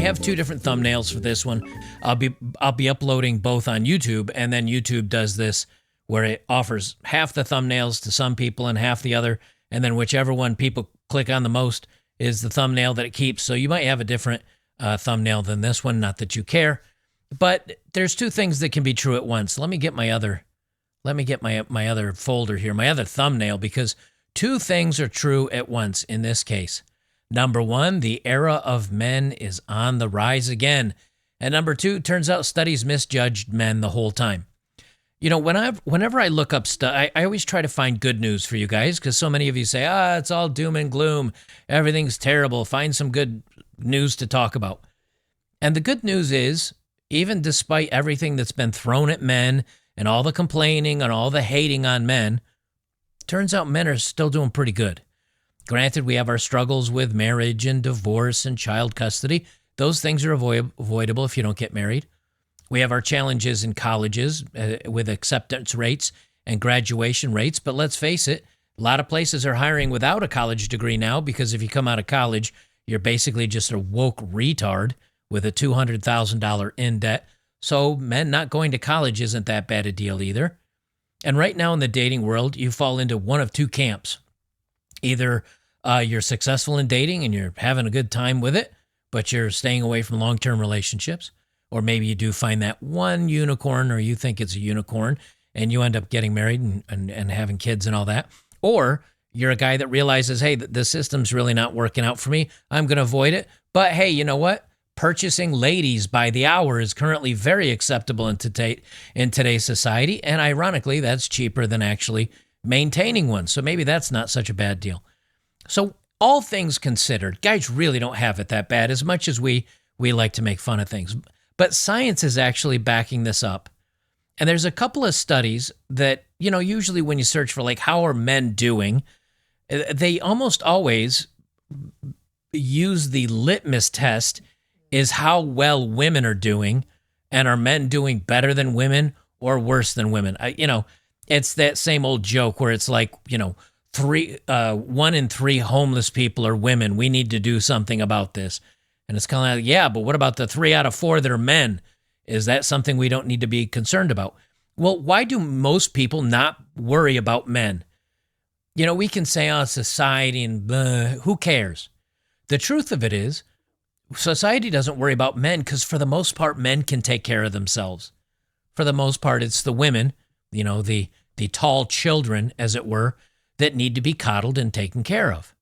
have two different thumbnails for this one. I'll be uploading both on YouTube, and then YouTube does this where it offers half the thumbnails to some people and half the other, and then whichever one people click on the most is the thumbnail that it keeps. So you might have a different thumbnail than this one, not that you care. But there's two things that can be true at once. Let me get my other folder here, my other thumbnail, because two things are true at once in this case. Number one, the era of men is on the rise again. And number two, turns out studies misjudged men the whole time. You know, whenever I look up stuff, I always try to find good news for you guys, because so many of you say, it's all doom and gloom. Everything's terrible. Find some good news to talk about. And the good news is, even despite everything that's been thrown at men and all the complaining and all the hating on men, turns out men are still doing pretty good. Granted, we have our struggles with marriage and divorce and child custody. Those things are avoidable if you don't get married. We have our challenges in colleges with acceptance rates and graduation rates. But let's face it, a lot of places are hiring without a college degree now, because if you come out of college, you're basically just a woke retard with a $200,000 in debt. So men not going to college isn't that bad a deal either. And right now in the dating world, you fall into one of two camps. Either you're successful in dating and you're having a good time with it, but you're staying away from long-term relationships. Or maybe you do find that one unicorn, or you think it's a unicorn, and you end up getting married and having kids and all that. Or you're a guy that realizes, hey, the system's really not working out for me. I'm going to avoid it. But hey, you know what? Purchasing ladies by the hour is currently very acceptable in today's society. And ironically, that's cheaper than actually maintaining one. So maybe that's not such a bad deal. So all things considered, guys really don't have it that bad, as much as we like to make fun of things. But science is actually backing this up. And there's a couple of studies that, you know, usually when you search for like, how are men doing, they almost always use the litmus test is how well women are doing, and are men doing better than women or worse than women? It's that same old joke where it's like, 1 in 3 homeless people are women. We need to do something about this. And it's kind of like, yeah, but what about the 3 out of 4 that are men? Is that something we don't need to be concerned about? Well, why do most people not worry about men? We can say, society and blah, who cares? The truth of it is, society doesn't worry about men because for the most part, men can take care of themselves. For the most part, it's the women, the tall children, as it were, that need to be coddled and taken care of.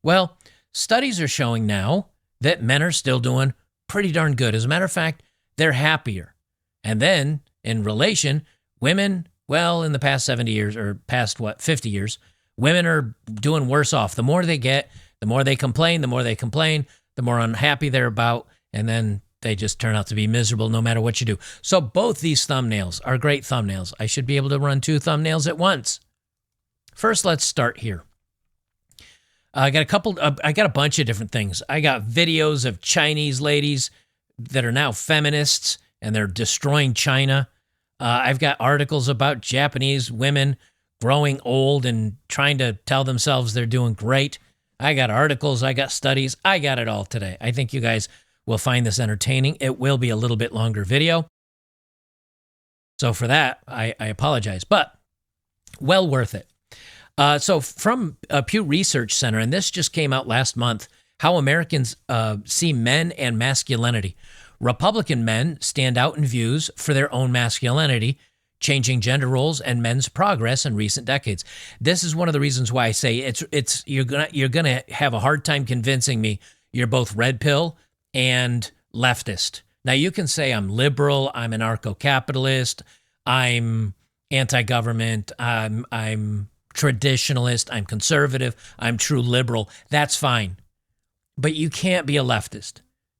Well, studies are showing now that men are still doing pretty darn good. As a matter of fact, they're happier. And then, in relation, women, well, in the past 70 years, or past, 50 years, women are doing worse off. The more they get, the more they complain, the more unhappy they're about, and then they just turn out to be miserable no matter what you do. So both these thumbnails are great thumbnails. I should be able to run 2 thumbnails at once. First, let's start here. I got a bunch of different things. I got videos of Chinese ladies that are now feminists, and they're destroying China. I've got articles about Japanese women growing old and trying to tell themselves they're doing great. I got articles, I got studies, I got it all today. I think you guys will find this entertaining. It will be a little bit longer video. So for that, I apologize, but well worth it. So from Pew Research Center, and this just came out last month, how Americans see men and masculinity. Republican men stand out in views for their own masculinity, changing gender roles and men's progress in recent decades. This is one of the reasons why I say you're gonna have a hard time convincing me you're both red pill and leftist. Now you can say I'm liberal, I'm anarcho-capitalist, I'm anti-government, I'm traditionalist, I'm conservative, I'm true liberal. That's fine. But you can't be a leftist,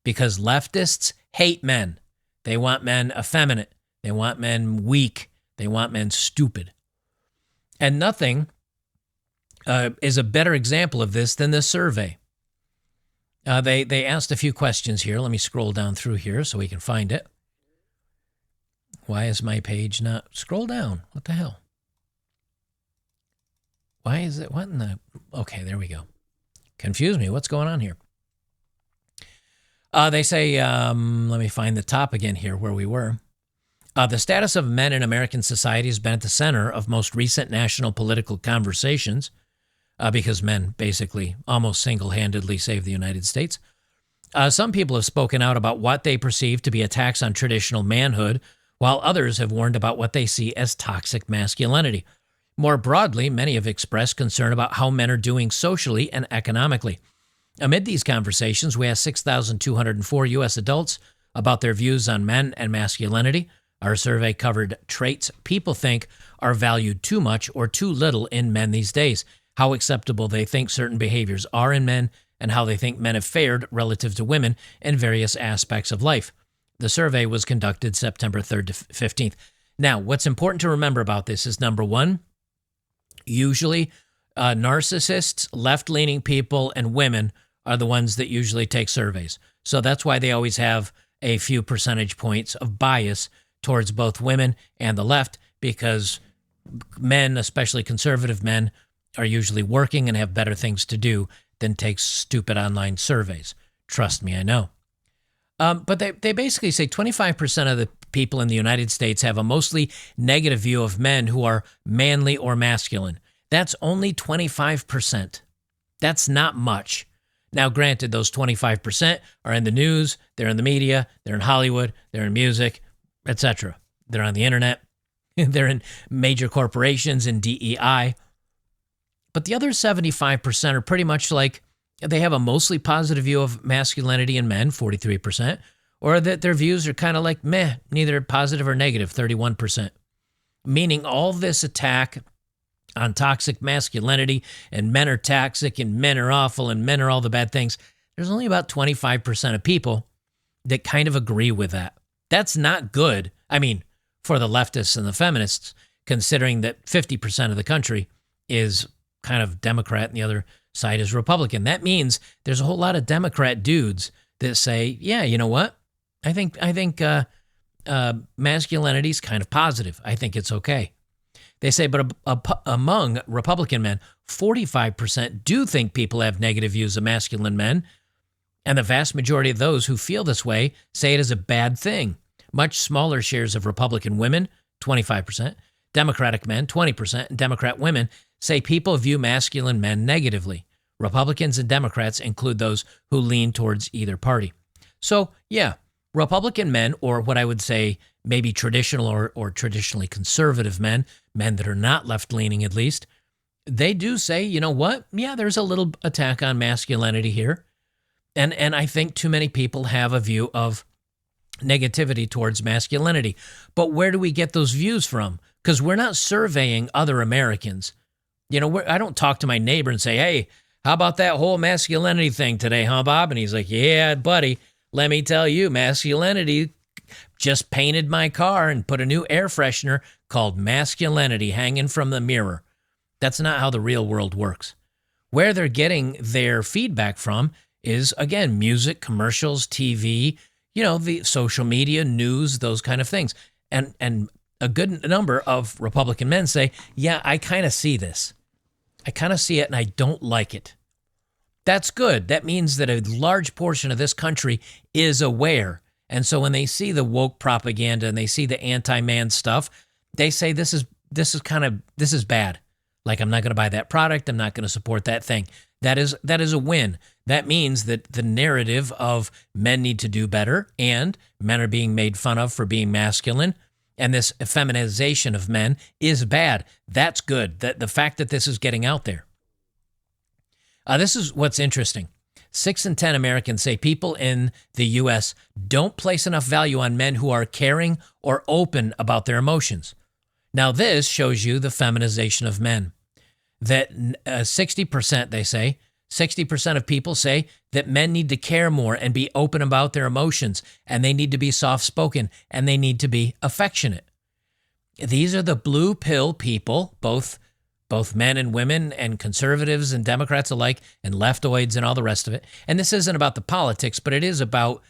because leftists hate men. They want men effeminate. They want men weak. They want men stupid. And nothing is a better example of this than this survey. They asked a few questions here. Let me scroll down through here so we can find it. Why is my page not... Scroll down. What the hell? Why is it... What in the... Okay, there we go. Confuse me. What's going on here? They say, let me find the top again here where we were. The status of men in American society has been at the center of most recent national political conversations because men basically almost single-handedly saved the United States. Some people have spoken out about what they perceive to be attacks on traditional manhood, while others have warned about what they see as toxic masculinity. More broadly, many have expressed concern about how men are doing socially and economically. Amid these conversations, we asked 6,204 U.S. adults about their views on men and masculinity. Our survey covered traits people think are valued too much or too little in men these days, how acceptable they think certain behaviors are in men, and how they think men have fared relative to women in various aspects of life. The survey was conducted September 3rd to 15th. Now, what's important to remember about this is, number one, usually narcissists, left-leaning people, and women are the ones that usually take surveys. So that's why they always have a few percentage points of bias towards both women and the left, because men, especially conservative men, are usually working and have better things to do than take stupid online surveys. Trust me, I know. But they basically say 25% of the people in the United States have a mostly negative view of men who are manly or masculine. That's only 25%. That's not much. Now, granted, those 25% are in the news, they're in the media, they're in Hollywood, they're in music, etc. They're on the internet, they're in major corporations and DEI. But the other 75% are pretty much like they have a mostly positive view of masculinity in men, 43%, or that their views are kind of like meh, neither positive or negative, 31%. Meaning all this attack on toxic masculinity and men are toxic and men are awful and men are all the bad things, there's only about 25% of people that kind of agree with that. That's not good. I mean, for the leftists and the feminists, considering that 50% of the country is kind of Democrat and the other side is Republican. That means there's a whole lot of Democrat dudes that say, yeah, you know what? I think masculinity is kind of positive. I think it's okay. They say, but among Republican men, 45% do think people have negative views of masculine men, and the vast majority of those who feel this way say it is a bad thing. Much smaller shares of Republican women, 25%, Democratic men, 20%, and Democrat women say people view masculine men negatively. Republicans and Democrats include those who lean towards either party. So, yeah, Republican men, or what I would say maybe traditional or traditionally conservative men that are not left-leaning at least, they do say, you know what? Yeah, there's a little attack on masculinity here. And I think too many people have a view of negativity towards masculinity. But where do we get those views from? Because we're not surveying other Americans. You know, I don't talk to my neighbor and say, hey, how about that whole masculinity thing today, huh, Bob? And he's like, yeah, buddy, let me tell you, masculinity just painted my car and put a new air freshener called masculinity hanging from the mirror. That's not how the real world works. Where they're getting their feedback from is, again, music, commercials, TV, you know, the social media, news, those kind of things. And a good number of Republican men say, yeah, I kind of see this. I kind of see it and I don't like it. That's good. That means that a large portion of this country is aware. And so when they see the woke propaganda and they see the anti-man stuff, they say this is bad. Like, I'm not going to buy that product. I'm not going to support that thing. That is a win. That means that the narrative of men need to do better and men are being made fun of for being masculine and this feminization of men is bad. That's good. The fact that this is getting out there. This is what's interesting. 6 in 10 Americans say people in the U.S. don't place enough value on men who are caring or open about their emotions. Now, this shows you the feminization of men. That 60%, they say, 60% of people say that men need to care more and be open about their emotions, and they need to be soft-spoken, and they need to be affectionate. These are the blue pill people, both men and women and conservatives and Democrats alike and leftoids and all the rest of it. And this isn't about the politics, but it is about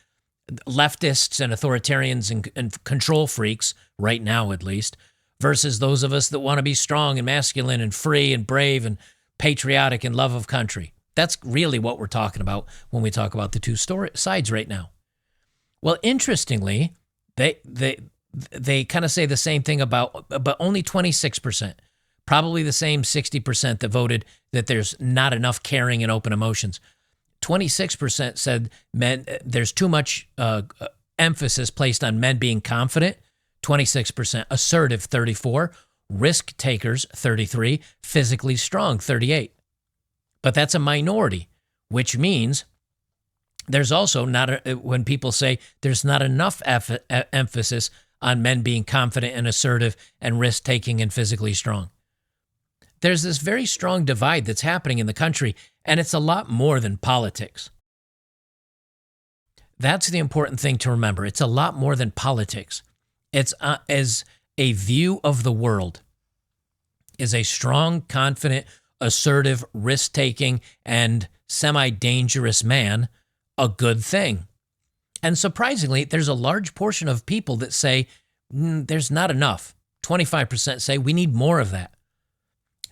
leftists and authoritarians and control freaks, right now at least, versus those of us that want to be strong and masculine and free and brave and patriotic and love of country. That's really what we're talking about when we talk about the two sides right now. Well, interestingly, they kind of say the same thing about, but only 26%, probably the same 60% that voted that there's not enough caring and open emotions. 26% said there's too much emphasis placed on men being confident, 26%, assertive, 34%, risk takers, 33%, physically strong, 38%. But that's a minority, which means there's also when people say there's not enough emphasis on men being confident and assertive and risk-taking and physically strong. There's this very strong divide that's happening in the country, and it's a lot more than politics. That's the important thing to remember. It's a lot more than politics. It's as a view of the world. Is a strong, confident, assertive, risk-taking, and semi-dangerous man a good thing? And surprisingly, there's a large portion of people that say there's not enough. 25% say we need more of that.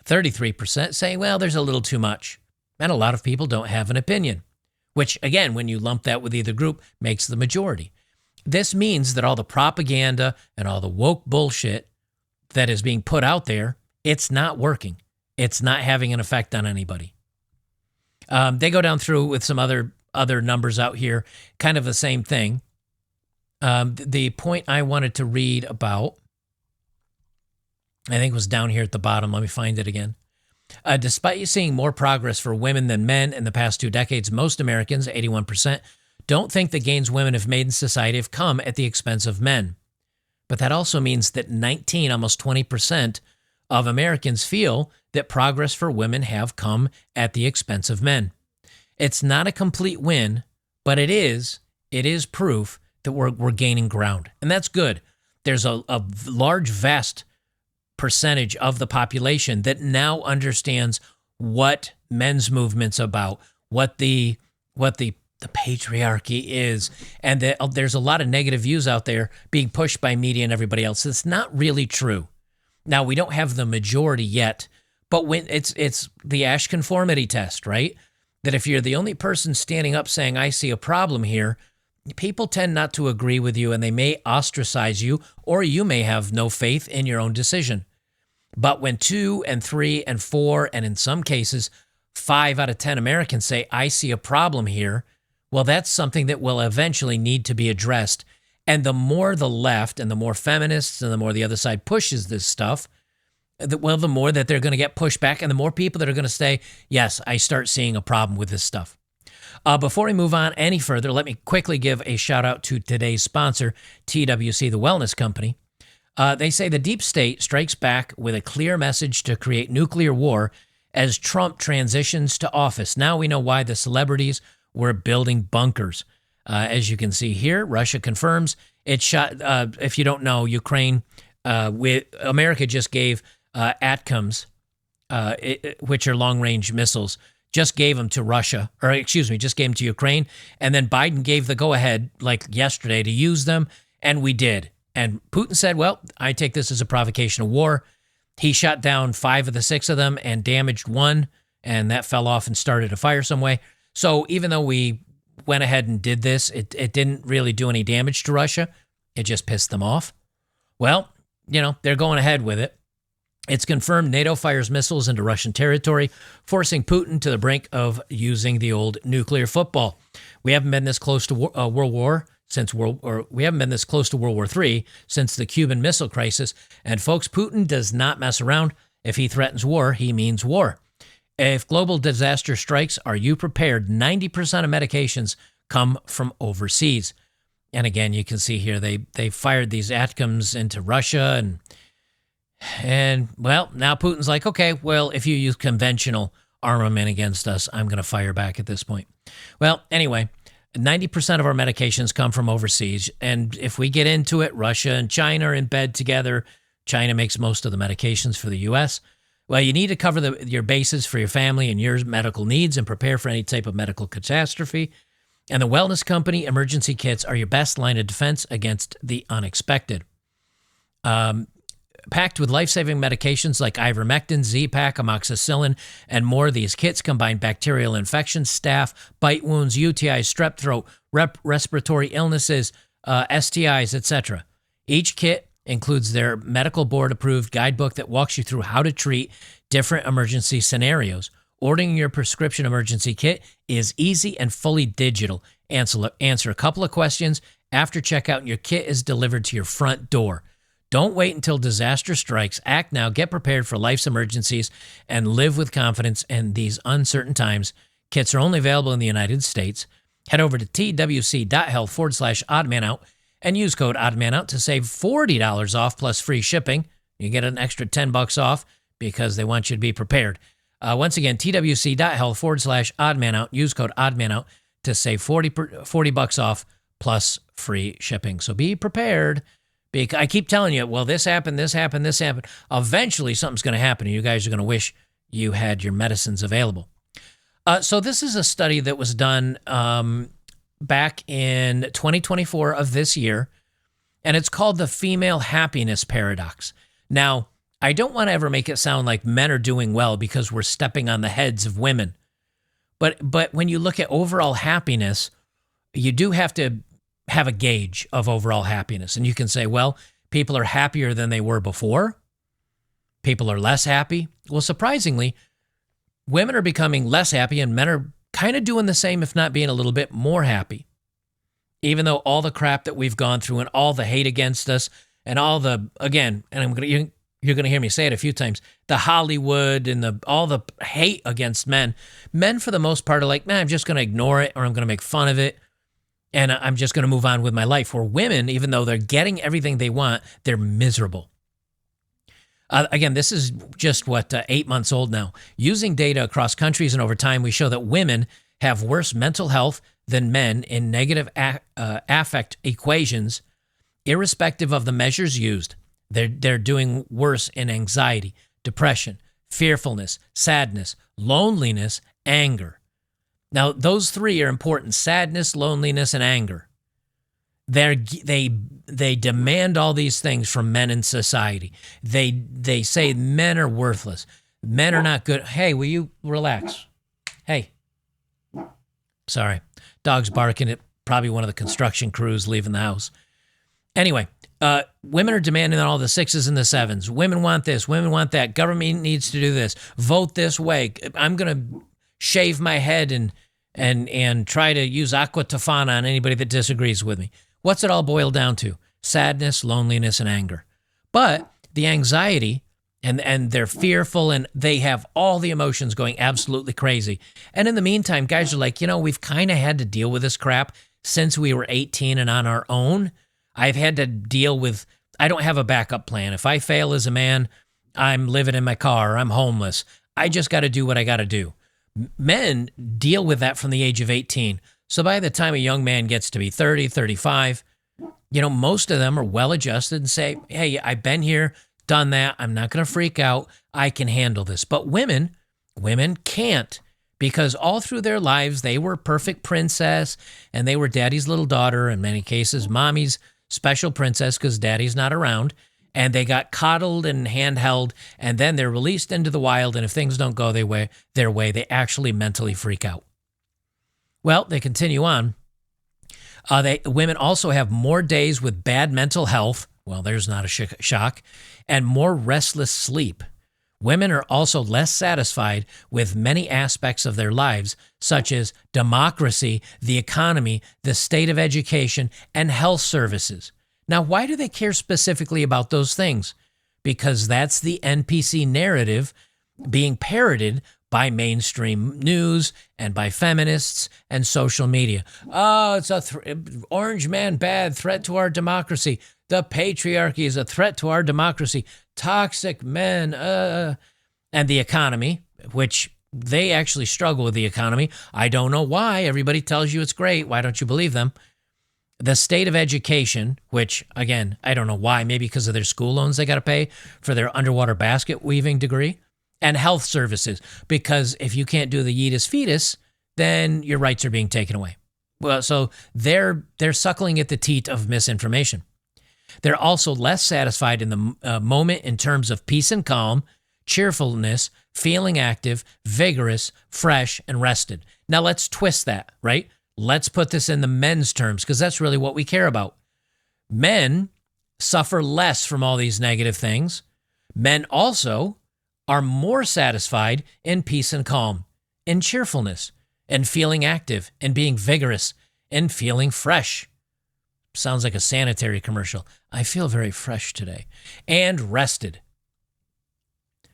33% say, well, there's a little too much. And a lot of people don't have an opinion, which, again, when you lump that with either group, makes the majority. This means that all the propaganda and all the woke bullshit that is being put out there, it's not working. It's not having an effect on anybody. They go down through with some other numbers out here, kind of the same thing. The point I wanted to read about, I think, was down here at the bottom. Let me find it again. Despite seeing more progress for women than men in the past 2 decades, most Americans, 81%, don't think the gains women have made in society have come at the expense of men. But that also means that almost 20% of Americans feel that progress for women have come at the expense of men. It's not a complete win, but it is proof that we're gaining ground. And that's good. There's a large, vast percentage of the population that now understands what men's movement's about, what the patriarchy is, and that there's a lot of negative views out there being pushed by media and everybody else. It's not really true. Now, we don't have the majority yet, but when it's the Ash conformity test, right? That if you're the only person standing up saying, I see a problem here, people tend not to agree with you, and they may ostracize you, or you may have no faith in your own decision. But when 2 and 3 and 4, and in some cases, 5 out of 10 Americans say, I see a problem here, well, that's something that will eventually need to be addressed. And the more the left and the more feminists and the more the other side pushes this stuff, well, the more that they're going to get pushed back, and the more people that are going to say, yes, I start seeing a problem with this stuff. Before we move on any further, let me quickly give a shout out to today's sponsor, TWC, the Wellness Company. They say the deep state strikes back with a clear message to create nuclear war as Trump transitions to office. Now we know why the celebrities were building bunkers. As you can see here, Russia confirms it shot, if you don't know, Ukraine, America just gave ATACMS, which are long-range missiles, just gave them to Russia, just gave them to Ukraine. And then Biden gave the go-ahead, like yesterday, to use them, and we did. And Putin said, well, I take this as a provocation of war. He shot down 5 of the 6 of them and damaged 1, and that fell off and started a fire some way. So even though we went ahead and did this, it didn't really do any damage to Russia. It just pissed them off. Well, they're going ahead with it. It's confirmed NATO fires missiles into Russian territory, forcing Putin to the brink of using the old nuclear football. We haven't been this close to World War III since the Cuban Missile Crisis. And folks, Putin does not mess around. If he threatens war, he means war. If global disaster strikes, are you prepared? 90% of medications come from overseas. And again, you can see here they fired these ATACMS into Russia, and well, now Putin's like, okay, well, if you use conventional armament against us, I'm going to fire back at this point. Well, anyway, 90% of our medications come from overseas, and if we get into it, Russia and China are in bed together. China makes most of the medications for the U.S. Well, you need to cover your bases for your family and your medical needs and prepare for any type of medical catastrophe. And the Wellness Company emergency kits are your best line of defense against the unexpected. packed with life-saving medications like ivermectin, Z-Pak, amoxicillin, and more. These kits combine bacterial infections, staph, bite wounds, UTIs, strep throat, respiratory illnesses, STIs, etc. Each kit includes their medical board-approved guidebook that walks you through how to treat different emergency scenarios. Ordering your prescription emergency kit is easy and fully digital. Answer a couple of questions after checkout, and your kit is delivered to your front door. Don't wait until disaster strikes. Act now. Get prepared for life's emergencies and live with confidence in these uncertain times. Kits are only available in the United States. Head over to twc.health/oddmanout and use code oddmanout to save $40 off plus free shipping. You get an extra $10 off because they want you to be prepared. Once again, twc.health/oddmanout. Use code oddmanout to save $40 off plus free shipping. So be prepared. I keep telling you, well, this happened, this happened, this happened. Eventually, something's going to happen, and you guys are going to wish you had your medicines available. So this is a study that was done back in 2024 of this year, and it's called the female happiness paradox. Now, I don't want to ever make it sound like men are doing well because we're stepping on the heads of women. But when you look at overall happiness, you do have to have a gauge of overall happiness. And you can say, well, people are happier than they were before. People are less happy. Well, surprisingly, women are becoming less happy and men are kind of doing the same, if not being a little bit more happy. Even though all the crap that we've gone through and all the hate against us and all the, again, and you're going to hear me say it a few times, the Hollywood and all the hate against men for the most part are like, man, I'm just going to ignore it or I'm going to make fun of it. And I'm just going to move on with my life. Where women, even though they're getting everything they want, they're miserable. Again, this is just 8 months old now. Using data across countries and over time, we show that women have worse mental health than men in negative affect equations, irrespective of the measures used. They're doing worse in anxiety, depression, fearfulness, sadness, loneliness, anger. Now, those three are important: sadness, loneliness, and anger. They demand all these things from men in society. They say men are worthless. Men are not good. Hey, will you relax? Hey. Sorry. Dog's barking at probably one of the construction crews leaving the house. Anyway, women are demanding all the 6s and the 7s. Women want this. Women want that. Government needs to do this. Vote this way. I'm going to shave my head and try to use aqua tofana on anybody that disagrees with me. What's it all boil down to? Sadness, loneliness, and anger. But the anxiety and they're fearful and they have all the emotions going absolutely crazy. And in the meantime, guys are like, we've kind of had to deal with this crap since we were 18 and on our own. I've had to deal with, I don't have a backup plan. If I fail as a man, I'm living in my car, I'm homeless. I just got to do what I got to do. Men deal with that from the age of 18. So by the time a young man gets to be 30, 35, most of them are well-adjusted and say, hey, I've been here, done that. I'm not going to freak out. I can handle this. But women can't, because all through their lives, they were perfect princess and they were daddy's little daughter, in many cases, mommy's special princess because daddy's not around. And they got coddled and handheld, and then they're released into the wild, and if things don't go their way, they actually mentally freak out. Well, they continue on. Women also have more days with bad mental health. Well, there's not a shock. And more restless sleep. Women are also less satisfied with many aspects of their lives, such as democracy, the economy, the state of education, and health services. Now, why do they care specifically about those things? Because that's the NPC narrative being parroted by mainstream news and by feminists and social media. Oh, it's a orange man bad, threat to our democracy. The patriarchy is a threat to our democracy. Toxic men, and the economy, which they actually struggle with the economy. I don't know why. Everybody tells you it's great. Why don't you believe them? The state of education, which, again, I don't know why. Maybe because of their school loans they got to pay for their underwater basket weaving degree. And health services, because if you can't do the yeetus fetus, then your rights are being taken away. Well, so they're suckling at the teat of misinformation. They're also less satisfied in the moment in terms of peace and calm, cheerfulness, feeling active, vigorous, fresh, and rested. Now let's twist that, right? Let's put this in the men's terms because that's really what we care about. Men suffer less from all these negative things. Men also are more satisfied in peace and calm, in cheerfulness, and feeling active, and being vigorous, and feeling fresh. Sounds like a sanitary commercial. I feel very fresh today. And rested.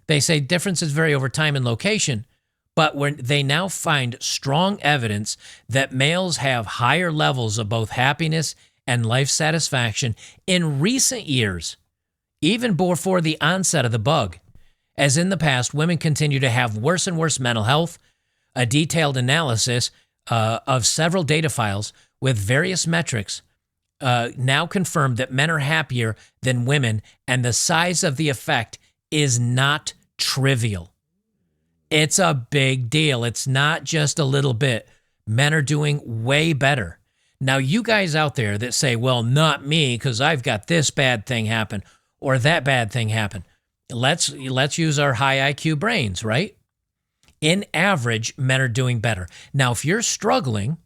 They say differences vary over time and location, but when they now find strong evidence that males have higher levels of both happiness and life satisfaction in recent years, even before the onset of the bug. As in the past, women continue to have worse and worse mental health. A detailed analysis of several data files with various metrics now confirm that men are happier than women, and the size of the effect is not trivial. It's a big deal. It's not just a little bit. Men are doing way better. Now, you guys out there that say, well, not me because I've got this bad thing happen or that bad thing happen. Let's use our high IQ brains, right? In average, men are doing better. Now, if you're struggling,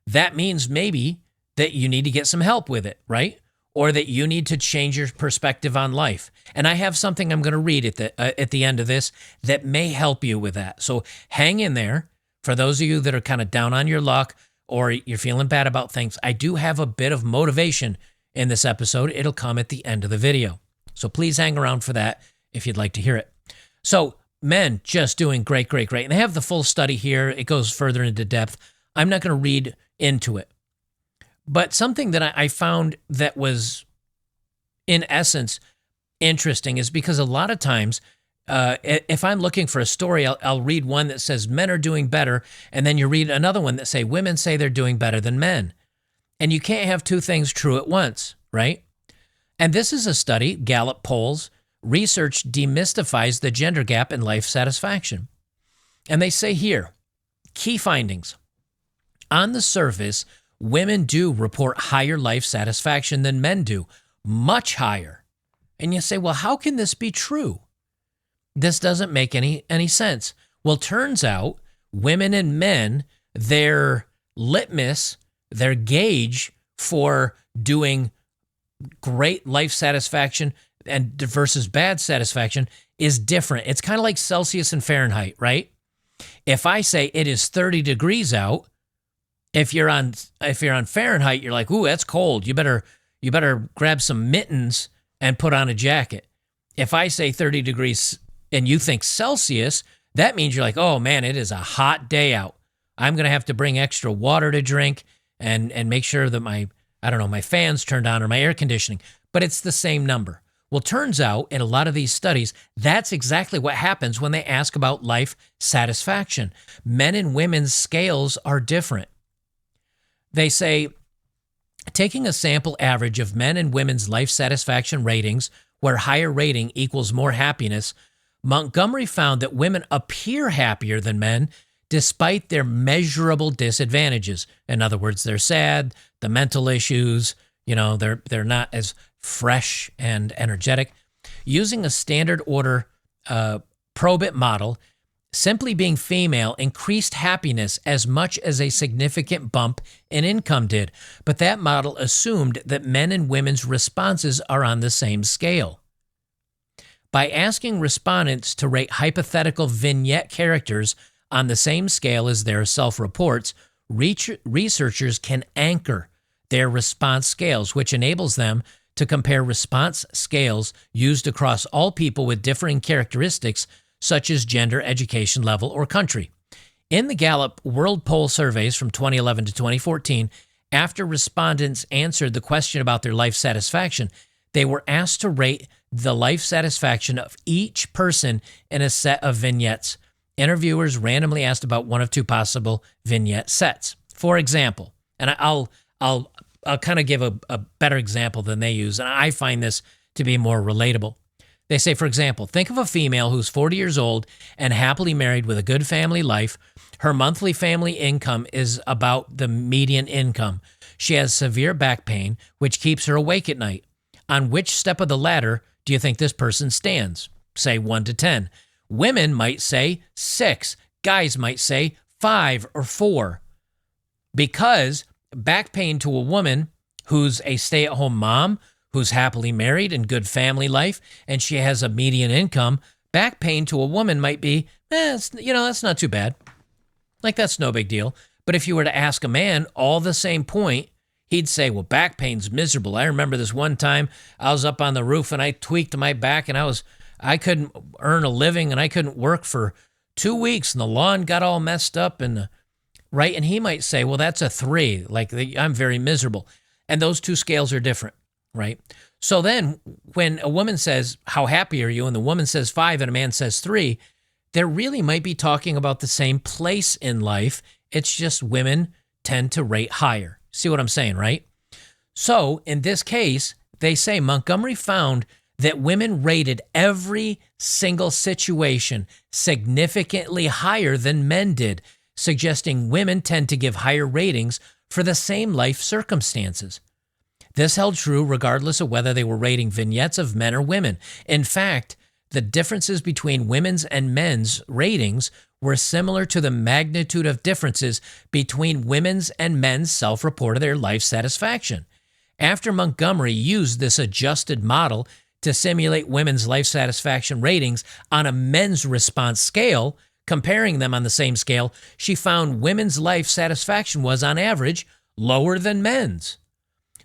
that means maybe that you need to get some help with it, right? Or that you need to change your perspective on life. And I have something I'm going to read at the end of this that may help you with that. So hang in there. For those of you that are kind of down on your luck or you're feeling bad about things, I do have a bit of motivation in this episode. It'll come at the end of the video. So please hang around for that if you'd like to hear it. So men just doing great, great, great. And they have the full study here. It goes further into depth. I'm not going to read into it. But something that I found that was, in essence, interesting is because a lot of times, if I'm looking for a story, I'll read one that says men are doing better, and then you read another one that say women say they're doing better than men. And you can't have two things true at once, right? And this is a study, Gallup polls, research demystifies the gender gap in life satisfaction. And they say here, key findings. On the surface, women do report higher life satisfaction than men do, much higher. And you say, well, how can this be true? This doesn't make any sense. Well, turns out women and men, their litmus, their gauge for doing great life satisfaction and versus bad satisfaction is different. It's kind of like Celsius and Fahrenheit, right? If I say it is 30 degrees out, if you're on Fahrenheit, you're like, ooh, that's cold. You better grab some mittens and put on a jacket. If I say 30 degrees and you think Celsius, that means you're like, oh man, it is a hot day out. I'm going to have to bring extra water to drink and make sure that my fan's turned on or my air conditioning. But it's the same number. Well, turns out in a lot of these studies, that's exactly what happens when they ask about life satisfaction. Men and women's scales are different. They say, taking a sample average of men and women's life satisfaction ratings, where higher rating equals more happiness, Montgomery found that women appear happier than men despite their measurable disadvantages. In other words, they're sad, the mental issues, they're not as fresh and energetic. Using a standard order probit model, simply being female increased happiness as much as a significant bump in income did, but that model assumed that men and women's responses are on the same scale. By asking respondents to rate hypothetical vignette characters on the same scale as their self-reports, researchers can anchor their response scales, which enables them to compare response scales used across all people with differing characteristics such as gender, education level, or country. In the Gallup World Poll surveys from 2011 to 2014, after respondents answered the question about their life satisfaction, they were asked to rate the life satisfaction of each person in a set of vignettes. Interviewers randomly asked about one of two possible vignette sets. For example, and I'll kind of give a better example than they use, and I find this to be more relatable. They say, for example, think of a female who's 40 years old and happily married with a good family life. Her monthly family income is about the median income. She has severe back pain, which keeps her awake at night. On which step of the ladder do you think this person stands? Say 1 to 10. Women might say 6. Guys might say 5 or 4. Because back pain to a woman who's a stay-at-home mom, who's happily married and good family life, and she has a median income, back pain to a woman might be, that's not too bad. Like, that's no big deal. But if you were to ask a man all the same point, he'd say, well, back pain's miserable. I remember this one time I was up on the roof and I tweaked my back and I couldn't earn a living and I couldn't work for 2 weeks and the lawn got all messed up right? And he might say, well, that's a 3. Like, I'm very miserable. And those two scales are different, right? So then when a woman says, how happy are you? And the woman says 5 and a man says 3, they really might be talking about the same place in life. It's just women tend to rate higher. See what I'm saying, right? So in this case, they say Montgomery found that women rated every single situation significantly higher than men did, suggesting women tend to give higher ratings for the same life circumstances. This held true regardless of whether they were rating vignettes of men or women. In fact, the differences between women's and men's ratings were similar to the magnitude of differences between women's and men's self-report of their life satisfaction. After Montgomery used this adjusted model to simulate women's life satisfaction ratings on a men's response scale, comparing them on the same scale, she found women's life satisfaction was, on average, lower than men's.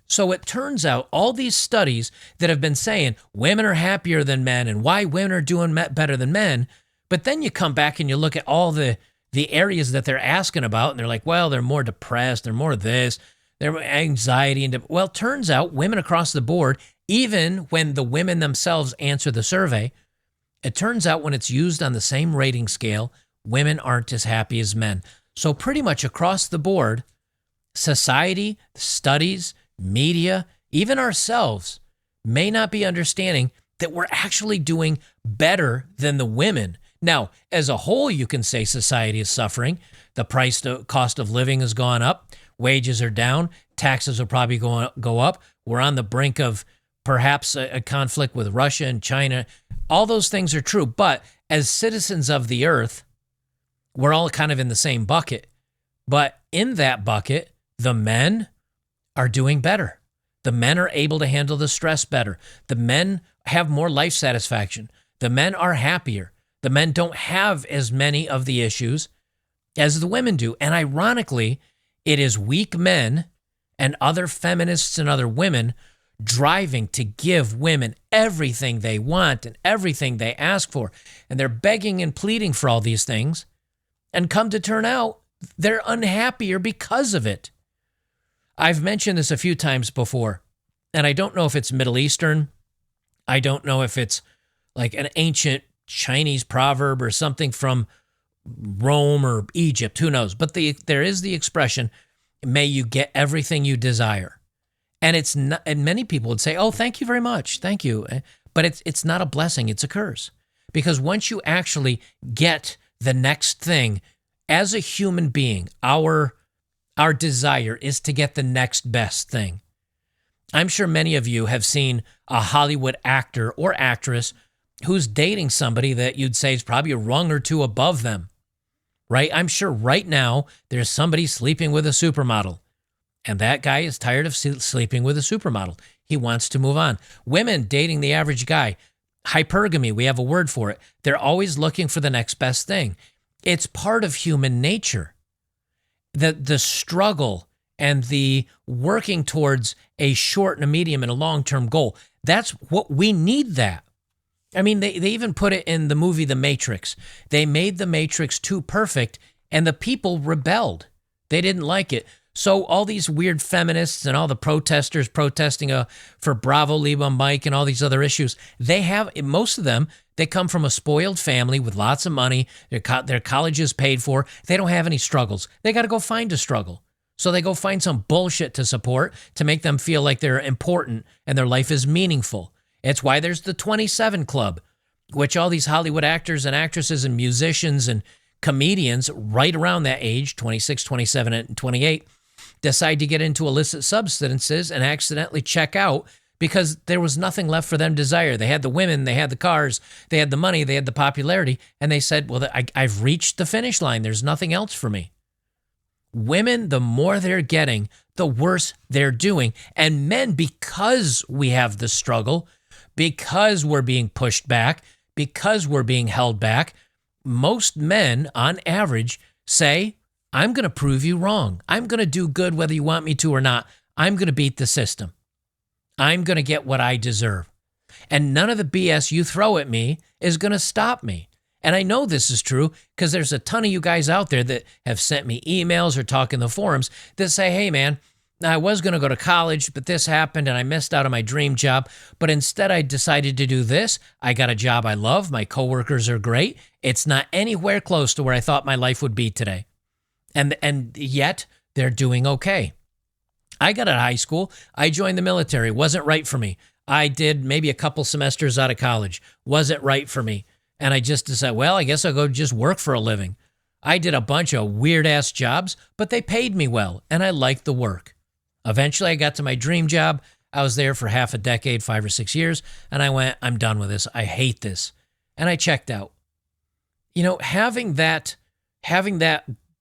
So it turns out all these studies that have been saying women are happier than men and why women are doing better than men, but then you come back and you look at all the areas that they're asking about and they're like, well, they're more depressed, they're more this, they're anxiety. Well, it turns out women across the board, even when the women themselves answer the survey, it turns out when it's used on the same rating scale, women aren't as happy as men. So pretty much across the board, society, studies, media, even ourselves may not be understanding that we're actually doing better than the women. Now, as a whole, you can say society is suffering. The cost of living has gone up. Wages are down. Taxes are probably go up. We're on the brink of perhaps a conflict with Russia and China. All those things are true. But as citizens of the earth, we're all kind of in the same bucket. But in that bucket, the men are doing better. The men are able to handle the stress better. The men have more life satisfaction. The men are happier. The men don't have as many of the issues as the women do. And ironically, it is weak men and other feminists and other women driving to give women everything they want and everything they ask for. And they're begging and pleading for all these things. And come to turn out, they're unhappier because of it. I've mentioned this a few times before, and I don't know if it's Middle Eastern. I don't know if it's like an ancient Chinese proverb or something from Rome or Egypt, who knows? But there is the expression, may you get everything you desire. And it's not, and many people would say, oh, thank you very much, thank you. But it's not a blessing, it's a curse. Because once you actually get the next thing, as a human being, our desire is to get the next best thing. I'm sure many of you have seen a Hollywood actor or actress who's dating somebody that you'd say is probably a rung or two above them, right? I'm sure right now there's somebody sleeping with a supermodel, and that guy is tired of sleeping with a supermodel. He wants to move on. Women dating the average guy, hypergamy, we have a word for it. They're always looking for the next best thing. It's part of human nature. The struggle and the working towards a short and a medium and a long-term goal, that's what we need that. I mean, they even put it in the movie The Matrix. They made The Matrix too perfect, and the people rebelled. They didn't like it. So all these weird feminists and all the protesters protesting for Bravo, Leave on Mike, and all these other issues, most of them, they come from a spoiled family with lots of money. Their college is paid for. They don't have any struggles. They got to go find a struggle. So they go find some bullshit to support to make them feel like they're important and their life is meaningful. It's why there's the 27 Club, which all these Hollywood actors and actresses and musicians and comedians right around that age, 26, 27, and 28, decide to get into illicit substances and accidentally check out because there was nothing left for them to desire. They had the women, they had the cars, they had the money, they had the popularity, and they said, well, I've reached the finish line. There's nothing else for me. Women, the more they're getting, the worse they're doing. And men, because we have the struggle, because we're being pushed back, because we're being held back, most men, on average, say, I'm going to prove you wrong. I'm going to do good whether you want me to or not. I'm going to beat the system. I'm going to get what I deserve. And none of the BS you throw at me is going to stop me. And I know this is true because there's a ton of you guys out there that have sent me emails or talk in the forums that say, hey, man, I was going to go to college, but this happened and I missed out on my dream job. But instead, I decided to do this. I got a job I love. My coworkers are great. It's not anywhere close to where I thought my life would be today. And yet, they're doing okay. I got out of high school. I joined the military. Wasn't right for me. I did maybe a couple semesters out of college. Wasn't right for me. And I just decided, well, I guess I'll go just work for a living. I did a bunch of weird-ass jobs, but they paid me well, and I liked the work. Eventually, I got to my dream job. I was there for half a decade, 5 or 6 years, and I went, I'm done with this. I hate this. And I checked out. You know, having that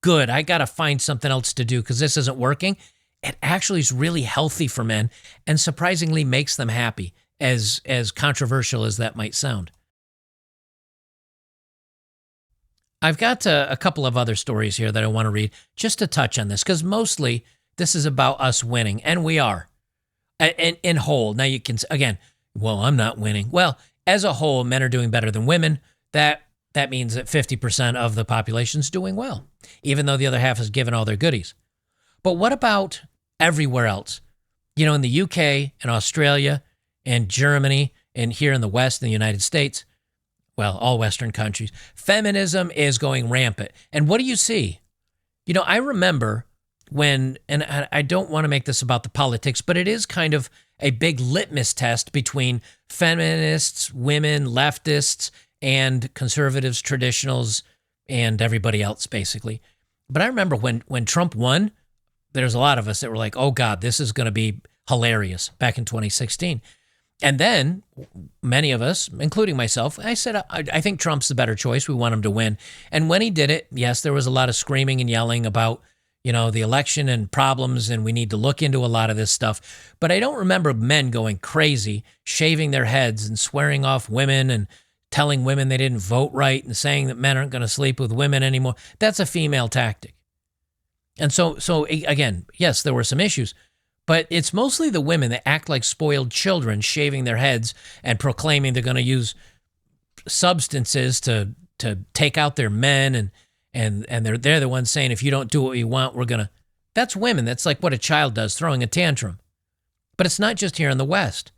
good, I got to find something else to do because this isn't working, it actually is really healthy for men and surprisingly makes them happy, as controversial as that might sound. I've got a couple of other stories here that I want to read just to touch on this, because mostly this is about us winning, and we are, in whole. Now you can, again, well, I'm not winning. Well, as a whole, men are doing better than women. That means that 50% of the population's doing well, even though the other half is given all their goodies. But what about everywhere else? You know, in the UK and Australia and Germany and here in the West in the United States, well, all Western countries, feminism is going rampant. And what do you see? You know, I remember when, and I don't want to make this about the politics, but it is kind of a big litmus test between feminists, women, leftists, and conservatives, traditionals, and everybody else, basically. But I remember when Trump won, there's a lot of us that were like, oh, God, this is going to be hilarious back in 2016. And then many of us, including myself, I said, I think Trump's the better choice. We want him to win. And when he did it, yes, there was a lot of screaming and yelling about, you know, the election and problems, and we need to look into a lot of this stuff. But I don't remember men going crazy, shaving their heads and swearing off women and telling women they didn't vote right and saying that men aren't going to sleep with women anymore. That's a female tactic. And so again, yes, there were some issues. But it's mostly the women that act like spoiled children, shaving their heads and proclaiming they're going to use substances to take out their men, and they're the ones saying, if you don't do what we want, we're going to. That's women. That's like what a child does, throwing a tantrum. But it's not just here in the West.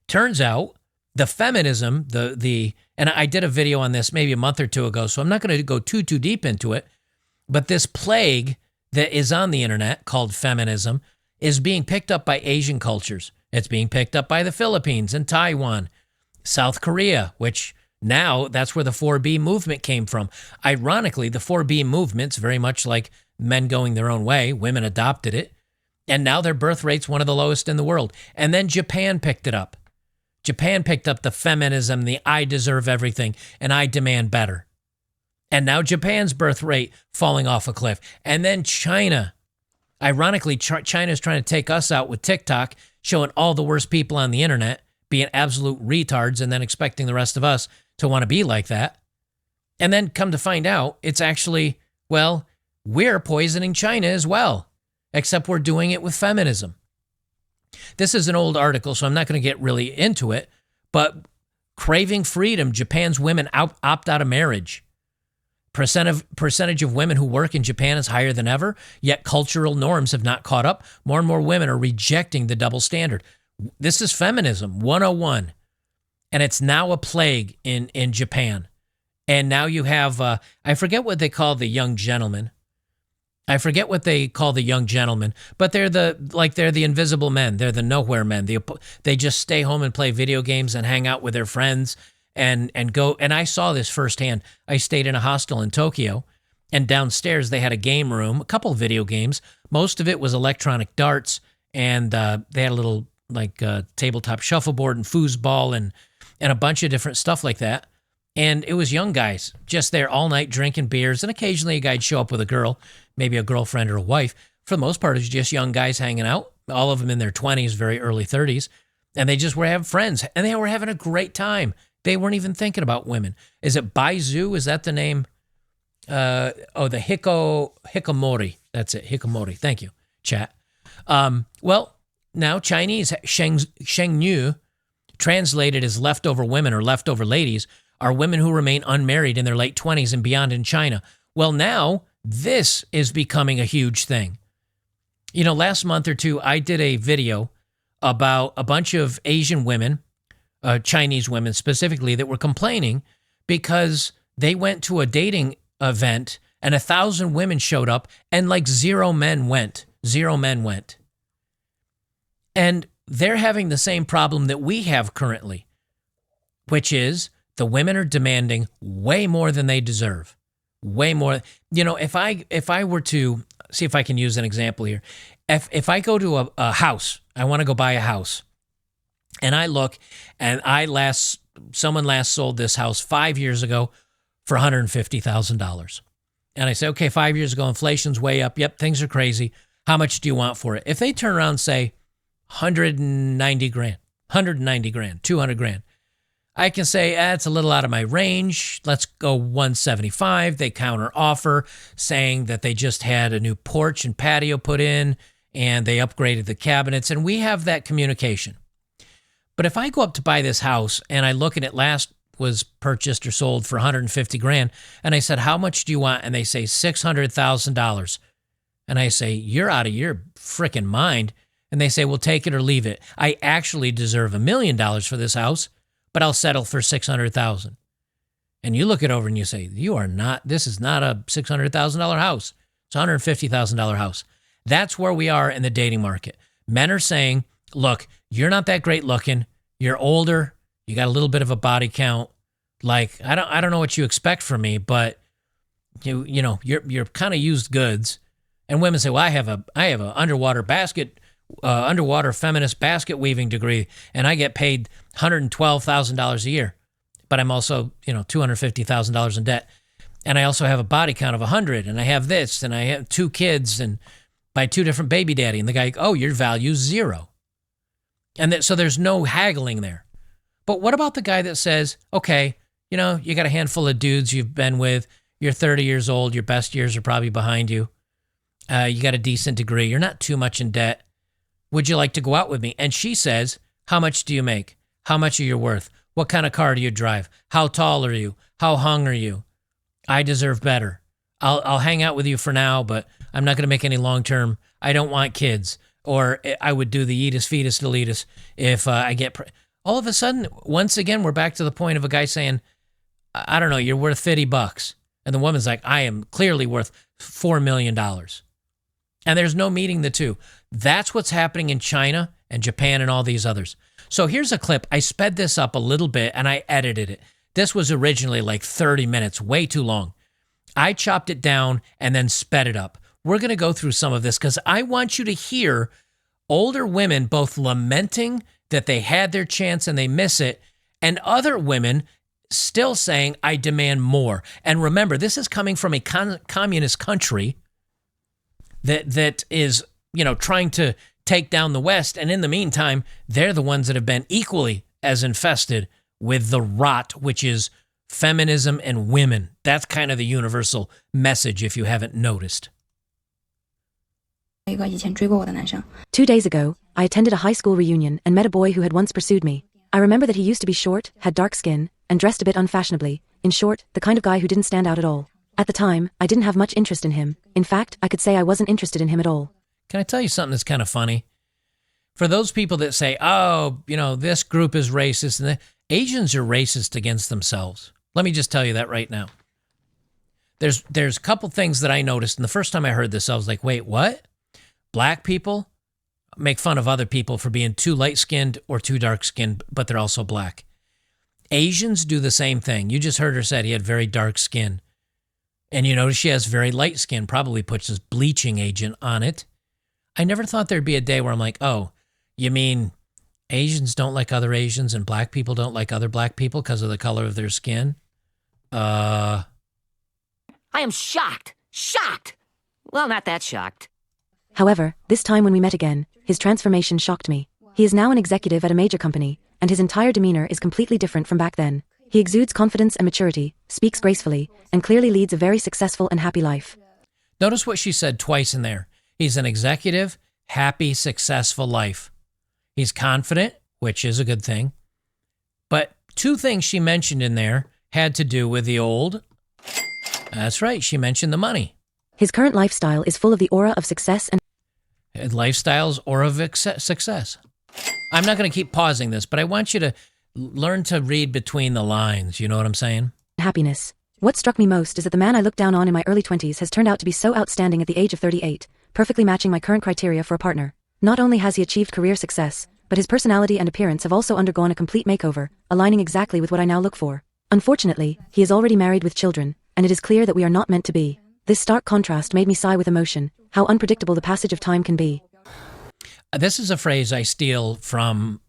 Turns out the feminism, and I did a video on this maybe a month or two ago, so I'm not going to go too deep into it, but this plague that is on the internet called feminism is being picked up by Asian cultures. It's being picked up by the Philippines and Taiwan, South Korea, which now that's where the 4B movement came from. Ironically, the 4B movement's very much like men going their own way. Women adopted it, and now their birth rate's one of the lowest in the world. And then Japan picked it up. Japan picked up the feminism, the I deserve everything, and I demand better. And now Japan's birth rate falling off a cliff. And then China. Ironically, China's trying to take us out with TikTok, showing all the worst people on the internet, being absolute retards, and then expecting the rest of us to want to be like that. And then come to find out, it's actually, well, we're poisoning China as well, except we're doing it with feminism. This is an old article, so I'm not going to get really into it, but craving freedom, Japan's women opt out of marriage. Percentage of women who work in Japan is higher than ever, yet cultural norms have not caught up. More and more women are rejecting the double standard. This is feminism 101, and it's now a plague in Japan. And now you have, I forget what they call the young gentlemen. but they're the invisible men. They're the nowhere men. They just stay home and play video games and hang out with their friends. And go, and I saw this firsthand. I stayed in a hostel in Tokyo, And downstairs, they had a game room, a couple of video games. Most of it was electronic darts, and they had a little tabletop shuffleboard and foosball and a bunch of different stuff like that. And it was young guys just there all night drinking beers, and occasionally a guy'd show up with a girl, maybe a girlfriend or a wife. For the most part, it was just young guys hanging out, all of them in their 20s, very early 30s, and they just were having friends, and they were having a great time. They weren't even thinking about women. Is it Baizu? Is that the name? The Hikomori. That's it, Hikomori. Thank you, chat. Well, now Chinese Shengnu, translated as leftover women or leftover ladies, are women who remain unmarried in their late 20s and beyond in China. Well, now this is becoming a huge thing. You know, last month or two, I did a video about a bunch of Asian women, Chinese women specifically, that were complaining because they went to a dating event and 1,000 women showed up and like 0 men went. 0 men went. And they're having the same problem that we have currently, which is the women are demanding way more than they deserve. Way more. You know, if I were to see if I can use an example here, if I go to a house, I want to go buy a house, and I look, and someone last sold this house 5 years ago for $150,000, and I say, okay, 5 years ago, inflation's way up. Yep, things are crazy. How much do you want for it? If they turn around and say 190 grand, 190 grand, 200 grand, I can say, it's a little out of my range. Let's go 175. They counter offer, saying that they just had a new porch and patio put in, and they upgraded the cabinets, and we have that communication. But if I go up to buy this house, and I look at it last was purchased or sold for 150 grand, and I said, how much do you want? And they say $600,000. And I say, you're out of your freaking mind. And they say, well, take it or leave it. I actually deserve $1 million for this house, but I'll settle for $600,000. And you look it over and you say, this is not a $600,000 house. It's a $150,000 house. That's where we are in the dating market. Men are saying, look, you're not that great looking. You're older. You got a little bit of a body count. Like, I don't know what you expect from me, but you're kind of used goods. And women say, well, I have a underwater feminist basket weaving degree, and I get paid $112,000 a year, but I'm also, $250,000 in debt. And I also have a body count of 100, and I have this, and I have 2 kids, and by 2 different baby daddy. And the guy, oh, your value's 0. And so there's no haggling there. But what about the guy that says, okay, you got a handful of dudes you've been with, you're 30 years old, your best years are probably behind you, you got a decent degree, you're not too much in debt, would you like to go out with me? And she says, how much do you make? How much are you worth? What kind of car do you drive? How tall are you? How hung are you? I deserve better. I'll hang out with you for now, but I'm not going to make any long-term. I don't want kids. Or I would do the eatus, fetus, deletus if I get... All of a sudden, once again, we're back to the point of a guy saying, I don't know, you're worth $50. And the woman's like, I am clearly worth $4 million. And there's no meeting the two. That's what's happening in China and Japan and all these others. So here's a clip. I sped this up a little bit and I edited it. This was originally like 30 minutes, way too long. I chopped it down and then sped it up. We're going to go through some of this because I want you to hear older women both lamenting that they had their chance and they miss it, and other women still saying, I demand more. And remember, this is coming from a communist country that is, trying to take down the West. And in the meantime, they're the ones that have been equally as infested with the rot, which is feminism and women. That's kind of the universal message, if you haven't noticed. 2 days ago, I attended a high school reunion and met a boy who had once pursued me. I remember that he used to be short, had dark skin, and dressed a bit unfashionably. In short, the kind of guy who didn't stand out at all. At the time, I didn't have much interest in him. In fact, I could say I wasn't interested in him at all. Can I tell you something that's kind of funny? For those people that say, oh, this group is racist, and Asians are racist against themselves. Let me just tell you that right now. There's a couple things that I noticed, and the first time I heard this, I was like, wait, what? Black people make fun of other people for being too light-skinned or too dark-skinned, but they're also black. Asians do the same thing. You just heard her say he had very dark skin. And you notice she has very light skin, probably puts this bleaching agent on it. I never thought there'd be a day where I'm like, oh, you mean Asians don't like other Asians and black people don't like other black people because of the color of their skin? I am shocked. Shocked. Well, not that shocked. However, this time when we met again, his transformation shocked me. He is now an executive at a major company, and his entire demeanor is completely different from back then. He exudes confidence and maturity, speaks gracefully, and clearly leads a very successful and happy life. Notice what she said twice in there. He's an executive, happy, successful life. He's confident, which is a good thing. But two things she mentioned in there had to do with the old. That's right, she mentioned the money. His current lifestyle is full of the aura of success and Lifestyle's aura of success. I'm not going to keep pausing this, but I want you to learn to read between the lines. You know what I'm saying? happiness. What struck me most is that the man I looked down on in my early 20s has turned out to be so outstanding at the age of 38, perfectly matching my current criteria for a partner. Not only has he achieved career success, but his personality and appearance have also undergone a complete makeover, aligning exactly with what I now look for. Unfortunately, he is already married with children, and it is clear that we are not meant to be. This stark contrast made me sigh with emotion. How unpredictable the passage of time can be. This is a phrase I steal from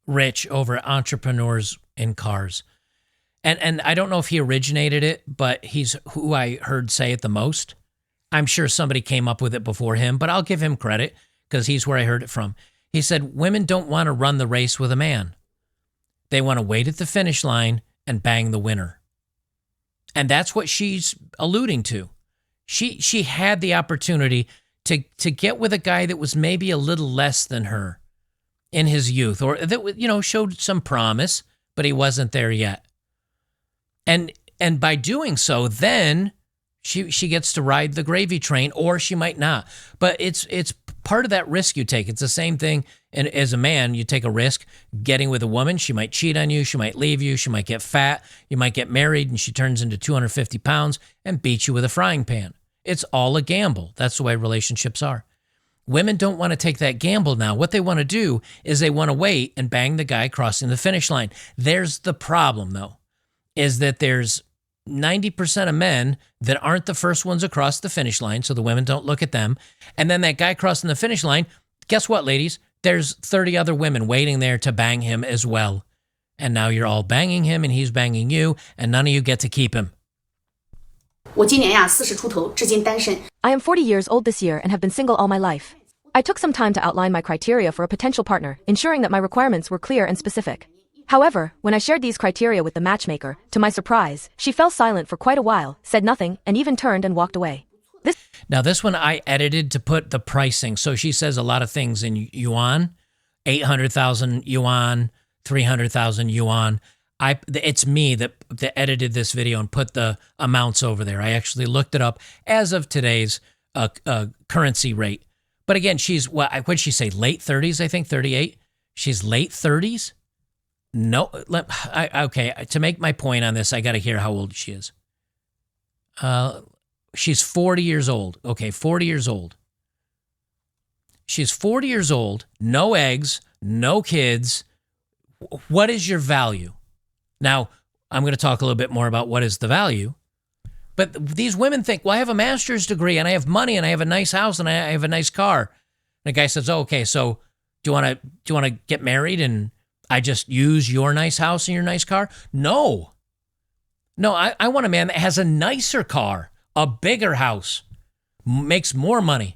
Rich over at Entrepreneurs in Cars. And I don't know if he originated it, but he's who I heard say it the most. I'm sure somebody came up with it before him, but I'll give him credit because he's where I heard it from. He said, women don't want to run the race with a man. They want to wait at the finish line and bang the winner. And that's what she's alluding to. She had the opportunity to get with a guy that was maybe a little less than her in his youth, or that showed some promise, but he wasn't there yet. And by doing so, then she gets to ride the gravy train, or she might not. But it's part of that risk you take. It's the same thing. And as a man, you take a risk getting with a woman. She might cheat on you. She might leave you. She might get fat. You might get married and she turns into 250 pounds and beats you with a frying pan. It's all a gamble. That's the way relationships are. Women don't want to take that gamble now. What they want to do is they want to wait and bang the guy crossing the finish line. There's the problem, though, is that there's 90% of men that aren't the first ones across the finish line, so the women don't look at them. And then that guy crossing the finish line, guess what, ladies? There's 30 other women waiting there to bang him as well. And now you're all banging him and he's banging you, and none of you get to keep him. 我今年呀40出头，至今单身。 I am 40 years old this year and have been single all my life. I took some time to outline my criteria for a potential partner, ensuring that my requirements were clear and specific. However, when I shared these criteria with the matchmaker, to my surprise, she fell silent for quite a while, said nothing, and even turned and walked away. Now, this one I edited to put the pricing. So she says a lot of things in yuan, 800,000 yuan, 300,000 yuan. It's me that edited this video and put the amounts over there. I actually looked it up as of today's currency rate. But again, she's, what'd she say, late 30s, I think, 38? She's late 30s? No, okay, to make my point on this, I got to hear how old she is. She's 40 years old. Okay, 40 years old. She's 40 years old, no eggs, no kids. What is your value? Now, I'm going to talk a little bit more about what is the value. But these women think, well, I have a master's degree and I have money and I have a nice house and I have a nice car. And the guy says, oh, okay, so do you want to get married and I just use your nice house and your nice car? No, I want a man that has a nicer car, a bigger house, makes more money.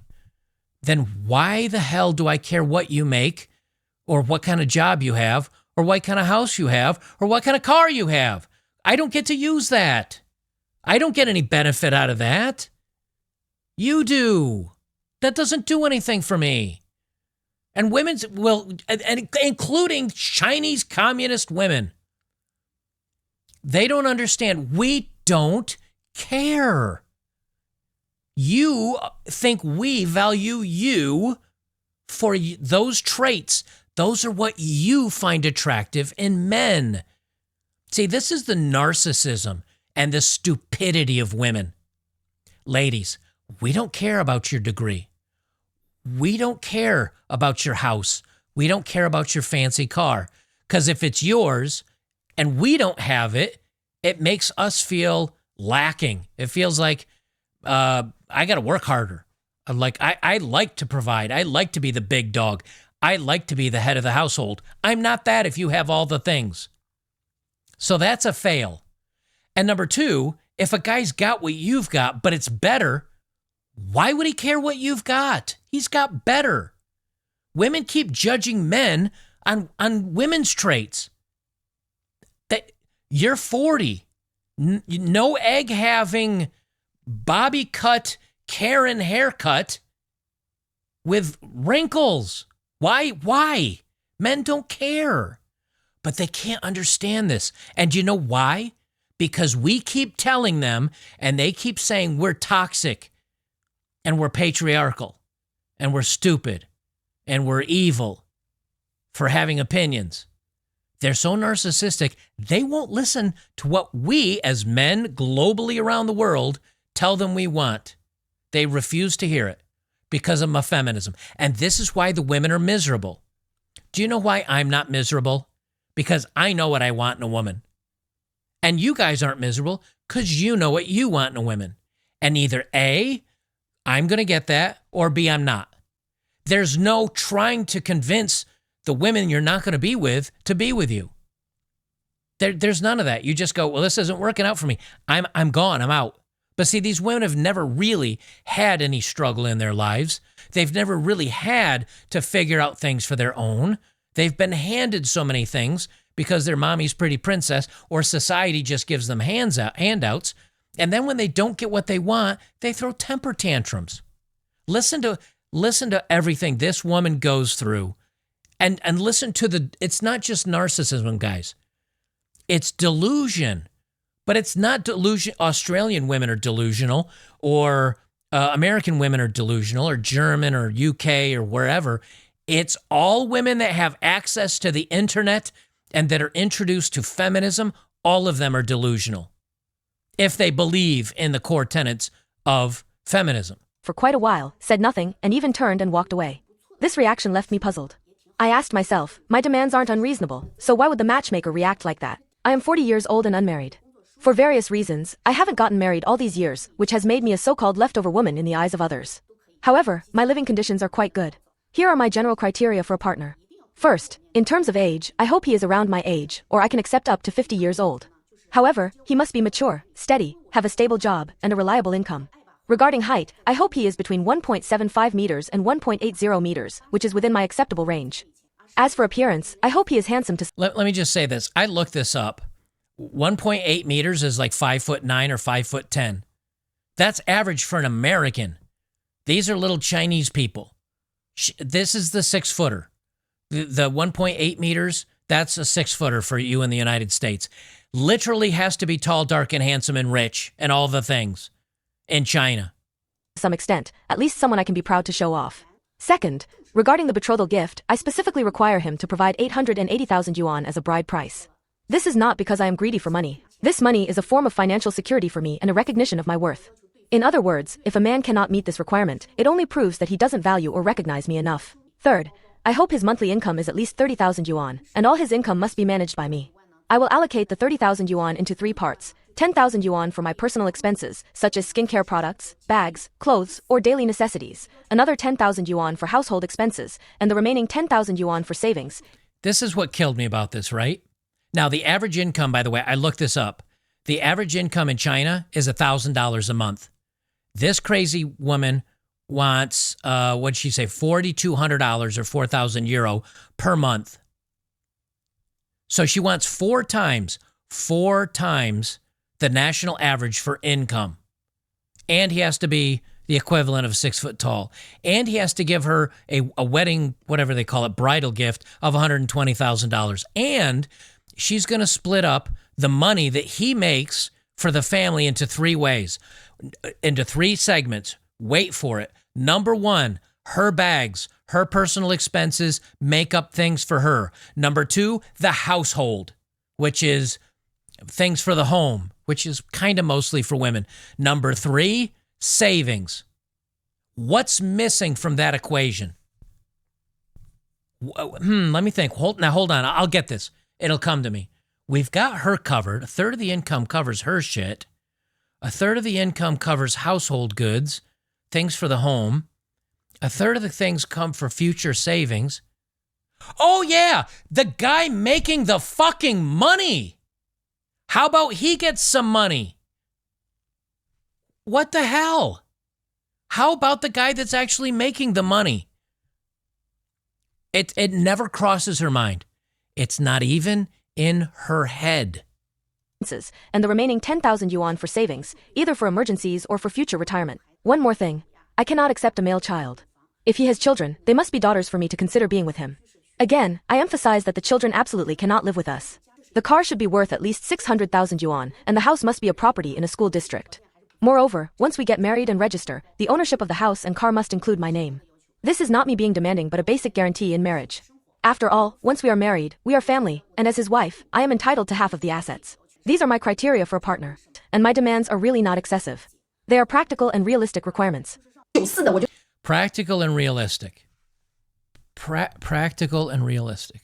Then why the hell do I care what you make or what kind of job you have or what kind of house you have or what kind of car you have? I don't get to use that. I don't get any benefit out of that. You do. That doesn't do anything for me. And women's including Chinese communist women. They don't understand. We don't care. You think we value you for those traits. Those are what you find attractive in men. See, this is the narcissism and the stupidity of women. Ladies, we don't care about your degree. We don't care about your house. We don't care about your fancy car. Because if it's yours and we don't have it, it makes us feel lacking. It feels like I got to work harder. I like to provide. I like to be the big dog. I like to be the head of the household. I'm not that if you have all the things. So that's a fail. And number two, if a guy's got what you've got, but it's better, why would he care what you've got? He's got better. Women keep judging men on women's traits. That you're 40, no egg having, Bobby cut, Karen haircut with wrinkles. Why? Men don't care. But they can't understand this. And you know why? Because we keep telling them, and they keep saying we're toxic, and we're patriarchal, and we're stupid, and we're evil for having opinions. They're so narcissistic, they won't listen to what we as men globally around the world tell them we want. They refuse to hear it because of my feminism. And this is why the women are miserable. Do you know why I'm not miserable? Because I know what I want in a woman. And you guys aren't miserable because you know what you want in a woman. And either A, I'm going to get that, or B, I'm not. There's no trying to convince the women you're not going to be with you. There's none of that. You just go, well, this isn't working out for me. I'm gone. I'm out. But see, these women have never really had any struggle in their lives. They've never really had to figure out things for their own. They've been handed so many things because their mommy's pretty princess or society just gives them handouts. And then when they don't get what they want, they throw temper tantrums. Listen to everything this woman goes through and listen to it's not just narcissism, guys. It's delusion. But it's not delusion. Australian women are delusional, or American women are delusional, or German or UK or wherever. It's all women that have access to the internet and that are introduced to feminism. All of them are delusional if they believe in the core tenets of feminism. For quite a while, said nothing, and even turned and walked away. This reaction left me puzzled. I asked myself, my demands aren't unreasonable, so why would the matchmaker react like that? I am 40 years old and unmarried. For various reasons, I haven't gotten married all these years, which has made me a so-called leftover woman in the eyes of others. However, my living conditions are quite good. Here are my general criteria for a partner. First, in terms of age, I hope he is around my age, or I can accept up to 50 years old. However, he must be mature, steady, have a stable job, and a reliable income. Regarding height, I hope he is between 1.75 meters and 1.80 meters, which is within my acceptable range. As for appearance, I hope he is handsome to... Let me just say this. I looked this up. 1.8 meters is like 5'9" or 5'10". That's average for an American. These are little Chinese people. This is the 6-footer. The 1.8 meters, that's a 6-footer for you in the United States. Literally has to be tall, dark, and handsome and rich and all the things in China. To some extent, at least someone I can be proud to show off. Second, regarding the betrothal gift, I specifically require him to provide 880,000 yuan as a bride price. This is not because I am greedy for money. This money is a form of financial security for me and a recognition of my worth. In other words, if a man cannot meet this requirement, it only proves that he doesn't value or recognize me enough. Third, I hope his monthly income is at least 30,000 yuan, and all his income must be managed by me. I will allocate the 30,000 yuan into 3 parts. 10,000 yuan for my personal expenses, such as skincare products, bags, clothes, or daily necessities. Another 10,000 yuan for household expenses, and the remaining 10,000 yuan for savings. This is what killed me about this, right? Now, the average income, by the way, I looked this up. The average income in China is $1,000 a month. This crazy woman wants, what'd she say, $4,200 or 4,000 euro per month. So she wants four times the national average for income. And he has to be the equivalent of 6 foot tall. And he has to give her a wedding, whatever they call it, bridal gift of $120,000. And she's going to split up the money that he makes for the family into 3 ways, into 3 segments. Wait for it. Number 1, her bags, her personal expenses, makeup things for her. Number 2, the household, which is things for the home, which is kind of mostly for women. Number 3, savings. What's missing from that equation? Let me think. Hold on. I'll get this. It'll come to me. We've got her covered. A third of the income covers her shit. A third of the income covers household goods, things for the home. A third of the things come for future savings. Oh, yeah, the guy making the fucking money. How about he gets some money? What the hell? How about the guy that's actually making the money? It never crosses her mind. It's not even in her head. And the remaining 10,000 yuan for savings, either for emergencies or for future retirement. One more thing. I cannot accept a male child. If he has children, they must be daughters for me to consider being with him. Again, I emphasize that the children absolutely cannot live with us. The car should be worth at least 600,000 yuan, and the house must be a property in a school district. Moreover, once we get married and register, the ownership of the house and car must include my name. This is not me being demanding but a basic guarantee in marriage. After all, once we are married, we are family, and as his wife, I am entitled to half of the assets. These are my criteria for a partner, and my demands are really not excessive. They are practical and realistic requirements. Practical and realistic. Practical and realistic.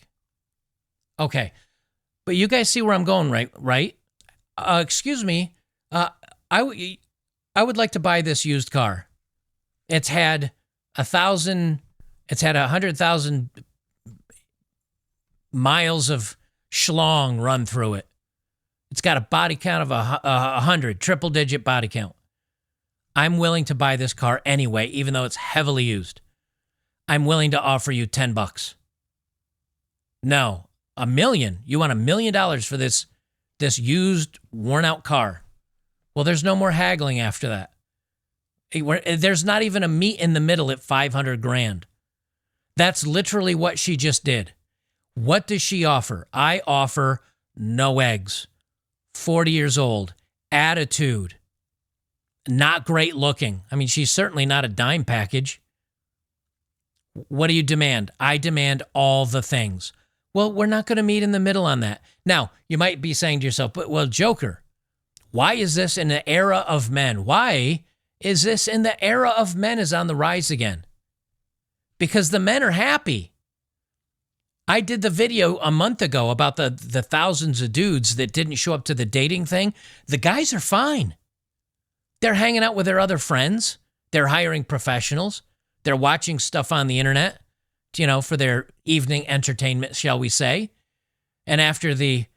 Okay, but you guys see where I'm going, right? Excuse me, I would like to buy this used car. It's had 100,000 miles of schlong run through it. It's got a body count of 100, triple-digit body count. I'm willing to buy this car anyway, even though it's heavily used. I'm willing to offer you $10. No, $1 million. You want $1 million for this used, worn-out car. Well, there's no more haggling after that. There's not even a meet in the middle at 500 grand. That's literally what she just did. What does she offer? I offer no eggs. 40 years old. Attitude. Not great looking. I mean, she's certainly not a dime package. What do you demand? I demand all the things. Well, we're not going to meet in the middle on that. Now, you might be saying to yourself, but well, Joker, why is this in the era of men? Why is this in the era of men is on the rise again? Because the men are happy. I did the video a month ago about the thousands of dudes that didn't show up to the dating thing. The guys are fine. They're hanging out with their other friends. They're hiring professionals. They're watching stuff on the internet, for their evening entertainment, shall we say. And after the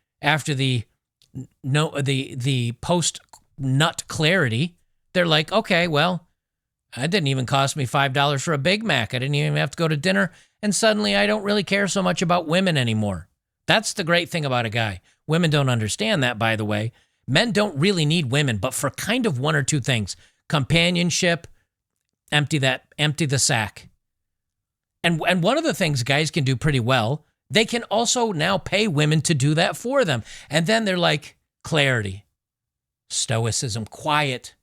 post nut clarity, they're like, okay, well, it didn't even cost me $5 for a Big Mac. I didn't even have to go to dinner. And suddenly I don't really care so much about women anymore. That's the great thing about a guy. Women don't understand that, by the way. Men don't really need women, but for kind of one or two things. Companionship, empty the sack. And one of the things guys can do pretty well, they can also now pay women to do that for them. And then they're like, clarity, stoicism, quiet.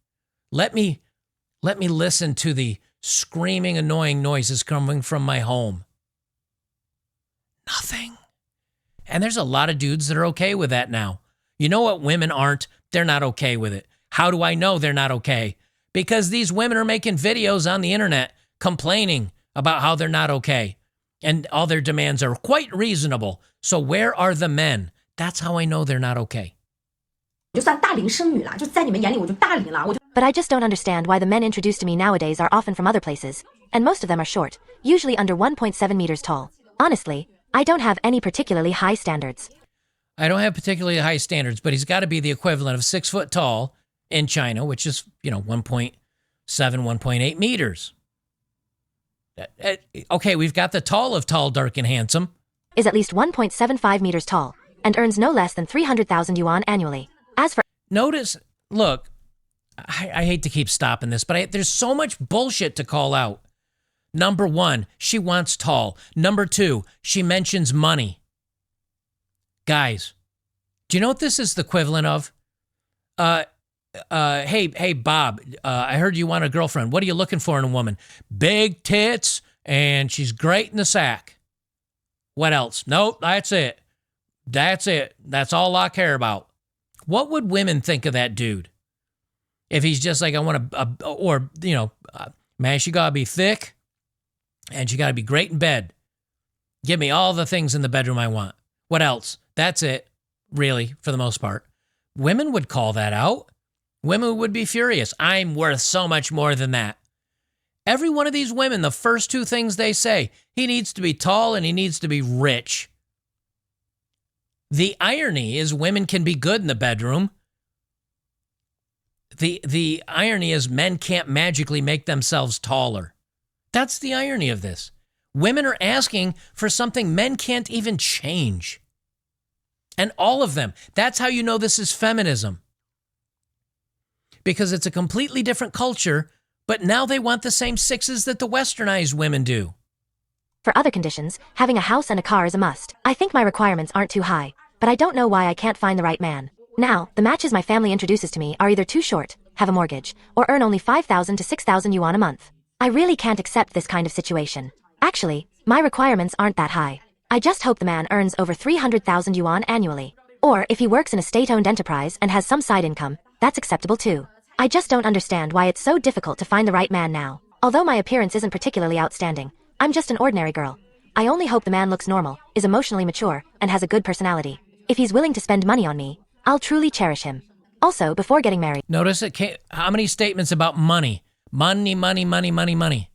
Let me listen to the screaming, annoying noises coming from my home. Nothing. And there's a lot of dudes that are okay with that now. You know what women aren't? They're not okay with it. How do I know they're not okay? Because these women are making videos on the internet complaining about how they're not okay. And all their demands are quite reasonable. So where are the men? That's how I know they're not okay. But I just don't understand why the men introduced to me nowadays are often from other places. And most of them are short, usually under 1.7 meters tall. Honestly, I don't have any particularly high standards. I don't have particularly high standards, but he's got to be the equivalent of 6 foot tall in China, which is, 1.7, 1.8 meters. Okay, we've got the tall of tall, dark, and handsome. Is at least 1.75 meters tall and earns no less than 300,000 yuan annually. As for... Notice, look, I hate to keep stopping this, but there's so much bullshit to call out. Number one, she wants tall. Number two, she mentions money. Guys, do you know what this is the equivalent of? Hey, Bob, I heard you want a girlfriend. What are you looking for in a woman? Big tits, and she's great in the sack. What else? Nope, that's it. That's it. That's all I care about. What would women think of that dude? If he's just like, I want man, she gotta be thick, and she gotta be great in bed. Give me all the things in the bedroom I want. What else? That's it, really, for the most part. Women would call that out. Women would be furious. I'm worth so much more than that. Every one of these women, the first two things they say, he needs to be tall and he needs to be rich. The irony is women can be good in the bedroom. The irony is men can't magically make themselves taller. That's the irony of this. Women are asking for something men can't even change. And all of them. That's how you know this is feminism. Because it's a completely different culture, but now they want the same sixes that the westernized women do. For other conditions, having a house and a car is a must. I think my requirements aren't too high, but I don't know why I can't find the right man. Now, the matches my family introduces to me are either too short, have a mortgage, or earn only 5,000 to 6,000 yuan a month. I really can't accept this kind of situation. Actually, my requirements aren't that high. I just hope the man earns over 300,000 yuan annually. Or if he works in a state-owned enterprise and has some side income, that's acceptable too. I just don't understand why it's so difficult to find the right man now. Although my appearance isn't particularly outstanding, I'm just an ordinary girl. I only hope the man looks normal, is emotionally mature, and has a good personality. If he's willing to spend money on me, I'll truly cherish him. Also, before getting married... Notice how many statements about money? Money, money, money, money, money.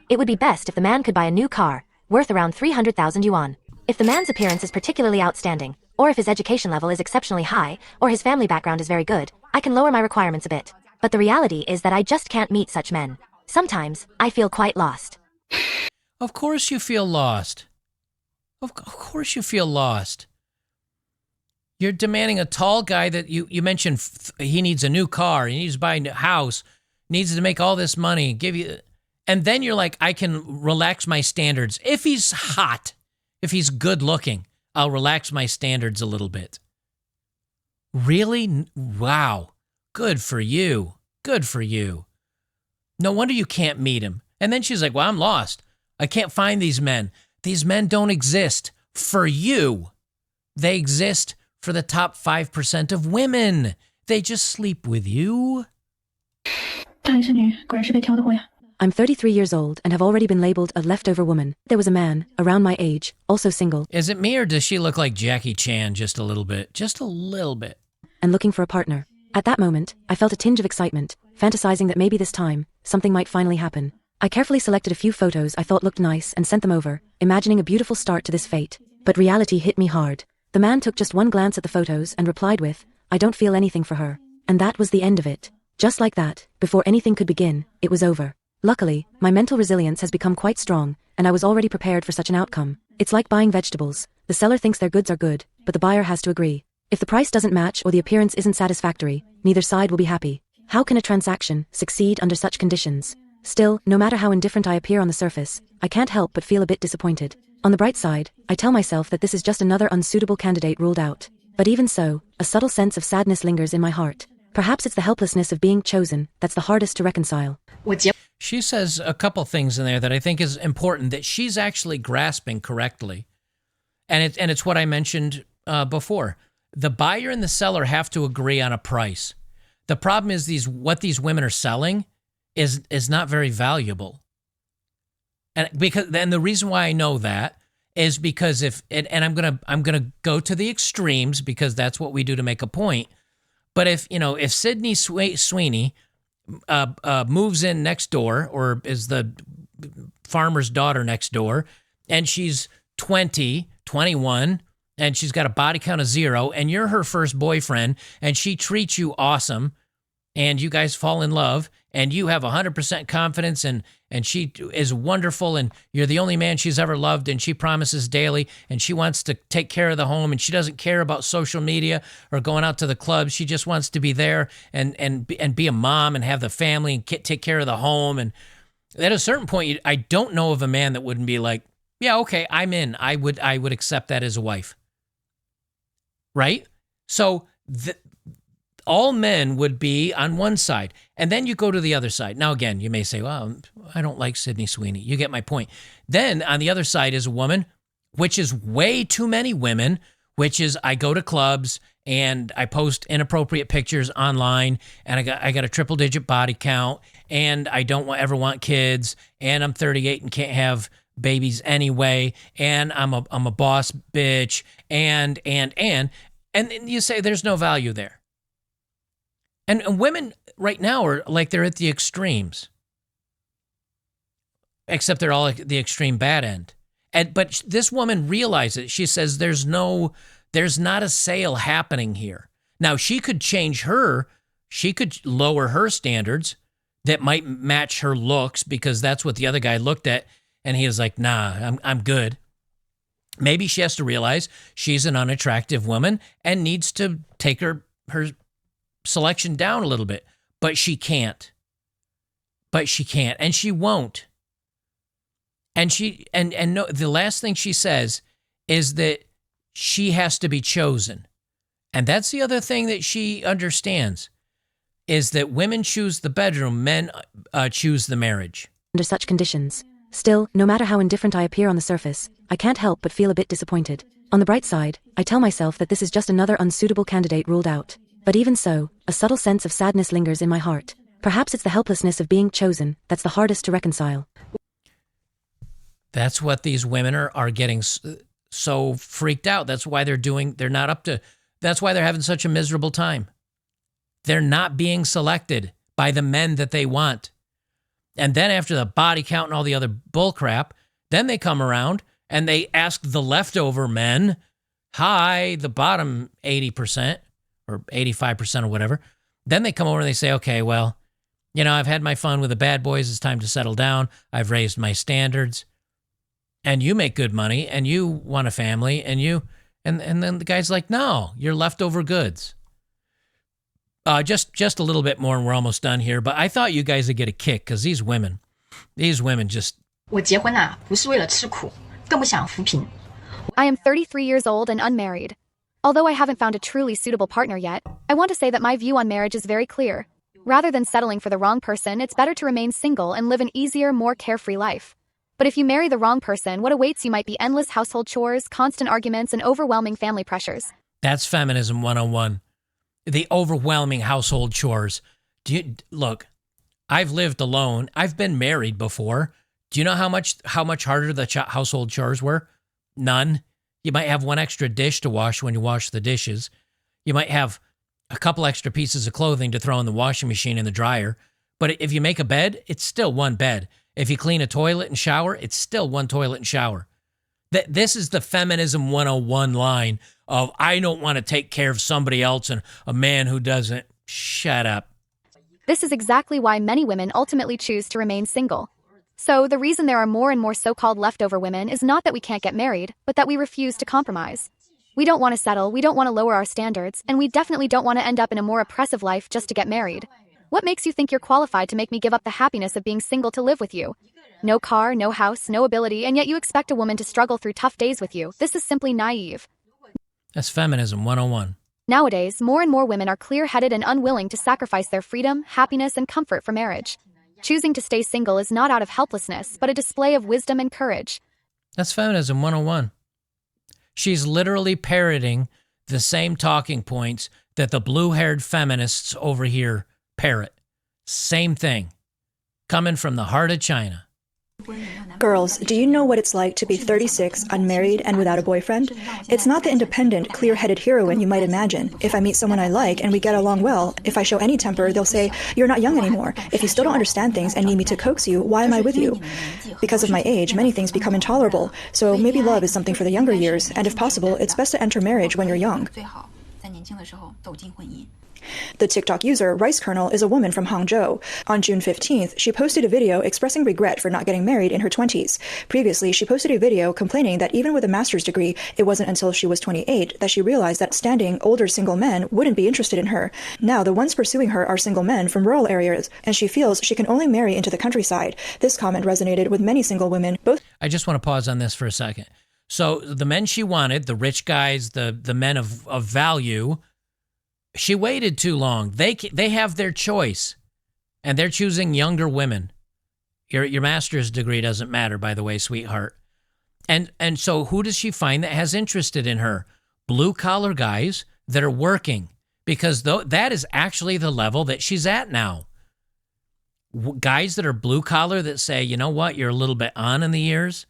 It would be best if the man could buy a new car, worth around 300,000 yuan. If the man's appearance is particularly outstanding, or if his education level is exceptionally high, or his family background is very good, I can lower my requirements a bit. But the reality is that I just can't meet such men. Sometimes, I feel quite lost. Of course you feel lost. Of course you feel lost. You're demanding a tall guy that you mentioned he needs a new car, he needs to buy a new house, needs to make all this money, give you... And then you're like, I can relax my standards. If he's hot, if he's good looking, I'll relax my standards a little bit. Really? Wow. Good for you. Good for you. No wonder you can't meet him. And then she's like, well, I'm lost. I can't find these men. These men don't exist for you. They exist for the top 5% of women. They just sleep with you. I'm 33 years old and have already been labeled a leftover woman. There was a man, around my age, also single. Is it me or does she look like Jackie Chan just a little bit? Just a little bit. And looking for a partner. At that moment, I felt a tinge of excitement, fantasizing that maybe this time, something might finally happen. I carefully selected a few photos I thought looked nice and sent them over, imagining a beautiful start to this fate. But reality hit me hard. The man took just one glance at the photos and replied with, I don't feel anything for her. And that was the end of it. Just like that, before anything could begin, it was over. Luckily, my mental resilience has become quite strong, and I was already prepared for such an outcome. It's like buying vegetables. The seller thinks their goods are good, but the buyer has to agree. If the price doesn't match or the appearance isn't satisfactory, neither side will be happy. How can a transaction succeed under such conditions? Still, no matter how indifferent I appear on the surface, I can't help but feel a bit disappointed. On the bright side, I tell myself that this is just another unsuitable candidate ruled out. But even so, a subtle sense of sadness lingers in my heart. Perhaps it's the helplessness of being chosen that's the hardest to reconcile. She says a couple things in there that I think is important that she's actually grasping correctly. And it's what I mentioned before. The buyer and the seller have to agree on a price. The problem is what these women are selling is not very valuable. And the reason why I know that is because I'm gonna go to the extremes because that's what we do to make a point. But if Sydney Sweeney moves in next door, or is the farmer's daughter next door, and she's 20, 21, and she's got a body count of 0, and you're her first boyfriend, and she treats you awesome, and you guys fall in love, and you have 100% confidence, and she is wonderful, and you're the only man she's ever loved, and she promises daily, and she wants to take care of the home, and she doesn't care about social media or going out to the clubs. She just wants to be there and be a mom and have the family and take care of the home. And at a certain point, I don't know of a man that wouldn't be like, yeah, okay, I'm in. I would accept that as a wife. Right? So all men would be on one side, and then you go to the other side. Now, again, you may say, well, I don't like Sydney Sweeney. You get my point. Then on the other side is a woman, which is way too many women, which is I go to clubs and I post inappropriate pictures online, and I got a triple-digit body count, and I don't ever want kids, and I'm 38 and can't have babies anyway, and I'm a boss bitch, and you say there's no value there. And women right now are like they're at the extremes. Except they're all at the extreme bad end. But this woman realizes, she says there's not a sale happening here. Now, she could she could lower her standards that might match her looks, because that's what the other guy looked at and he was like, nah, I'm good. Maybe she has to realize she's an unattractive woman and needs to take her selection down a little bit. But she can't. And she won't. And the last thing she says is that she has to be chosen. And that's the other thing that she understands, is that women choose the bedroom, men choose the marriage. Under such conditions. Still, no matter how indifferent I appear on the surface, I can't help but feel a bit disappointed. On the bright side, I tell myself that this is just another unsuitable candidate ruled out. But even so, a subtle sense of sadness lingers in my heart. Perhaps it's the helplessness of being chosen that's the hardest to reconcile. That's what these women are getting so freaked out. That's why that's why they're having such a miserable time. They're not being selected by the men that they want. And then after the body count and all the other bull crap, then they come around and they ask the leftover men, the bottom 80% or 85% or whatever. Then they come over and they say, okay, well, I've had my fun with the bad boys. It's time to settle down. I've raised my standards. And you make good money, and you want a family, and then the guy's like, no, you're leftover goods. Just a little bit more, and we're almost done here. But I thought you guys would get a kick, because these women just. 我结婚啊，不是为了吃苦，更不想扶贫。 I am 33 years old and unmarried. Although I haven't found a truly suitable partner yet, I want to say that my view on marriage is very clear. Rather than settling for the wrong person, it's better to remain single and live an easier, more carefree life. But if you marry the wrong person, what awaits you might be endless household chores, constant arguments, and overwhelming family pressures. That's Feminism 101. The overwhelming household chores. Look, I've lived alone. I've been married before. Do you know how much harder the household chores were? None. You might have one extra dish to wash when you wash the dishes. You might have a couple extra pieces of clothing to throw in the washing machine and the dryer. But if you make a bed, it's still one bed. If you clean a toilet and shower, it's still one toilet and shower. This is the Feminism 101 line of, I don't want to take care of somebody else and a man who doesn't. Shut up. This is exactly why many women ultimately choose to remain single. So the reason there are more and more so-called leftover women is not that we can't get married, but that we refuse to compromise. We don't want to settle, we don't want to lower our standards, and we definitely don't want to end up in a more oppressive life just to get married. What makes you think you're qualified to make me give up the happiness of being single to live with you? No car, no house, no ability, and yet you expect a woman to struggle through tough days with you. This is simply naive. That's Feminism 101. Nowadays, more and more women are clear-headed and unwilling to sacrifice their freedom, happiness, and comfort for marriage. Choosing to stay single is not out of helplessness, but a display of wisdom and courage. That's Feminism 101. She's literally parroting the same talking points that the blue-haired feminists over here parrot. Same thing. Coming from the heart of China. Girls, do you know what it's like to be 36, unmarried, and without a boyfriend? It's not the independent, clear-headed heroine you might imagine. If I meet someone I like and we get along well, if I show any temper, they'll say, "You're not young anymore. If you still don't understand things and need me to coax you, why am I with you?" Because of my age, many things become intolerable. So maybe love is something for the younger years, and if possible, it's best to enter marriage when you're young. The TikTok user Rice Kernel is a woman from Hangzhou. On June 15th, she posted a video expressing regret for not getting married in her 20s. Previously, she posted a video complaining that even with a master's degree, it wasn't until she was 28 that she realized that standing, older single men wouldn't be interested in her. Now, the ones pursuing her are single men from rural areas, and she feels she can only marry into the countryside. This comment resonated with many single women. I just want to pause on this for a second. So the men she wanted, the rich guys, the men of value, she waited too long. They have their choice, and they're choosing younger women. Your master's degree doesn't matter, by the way, sweetheart. And so who does she find that has interested in her? Blue-collar guys that are working, because that is actually the level that she's at now. Guys that are blue-collar that say, you know what, you're a little bit on in the years,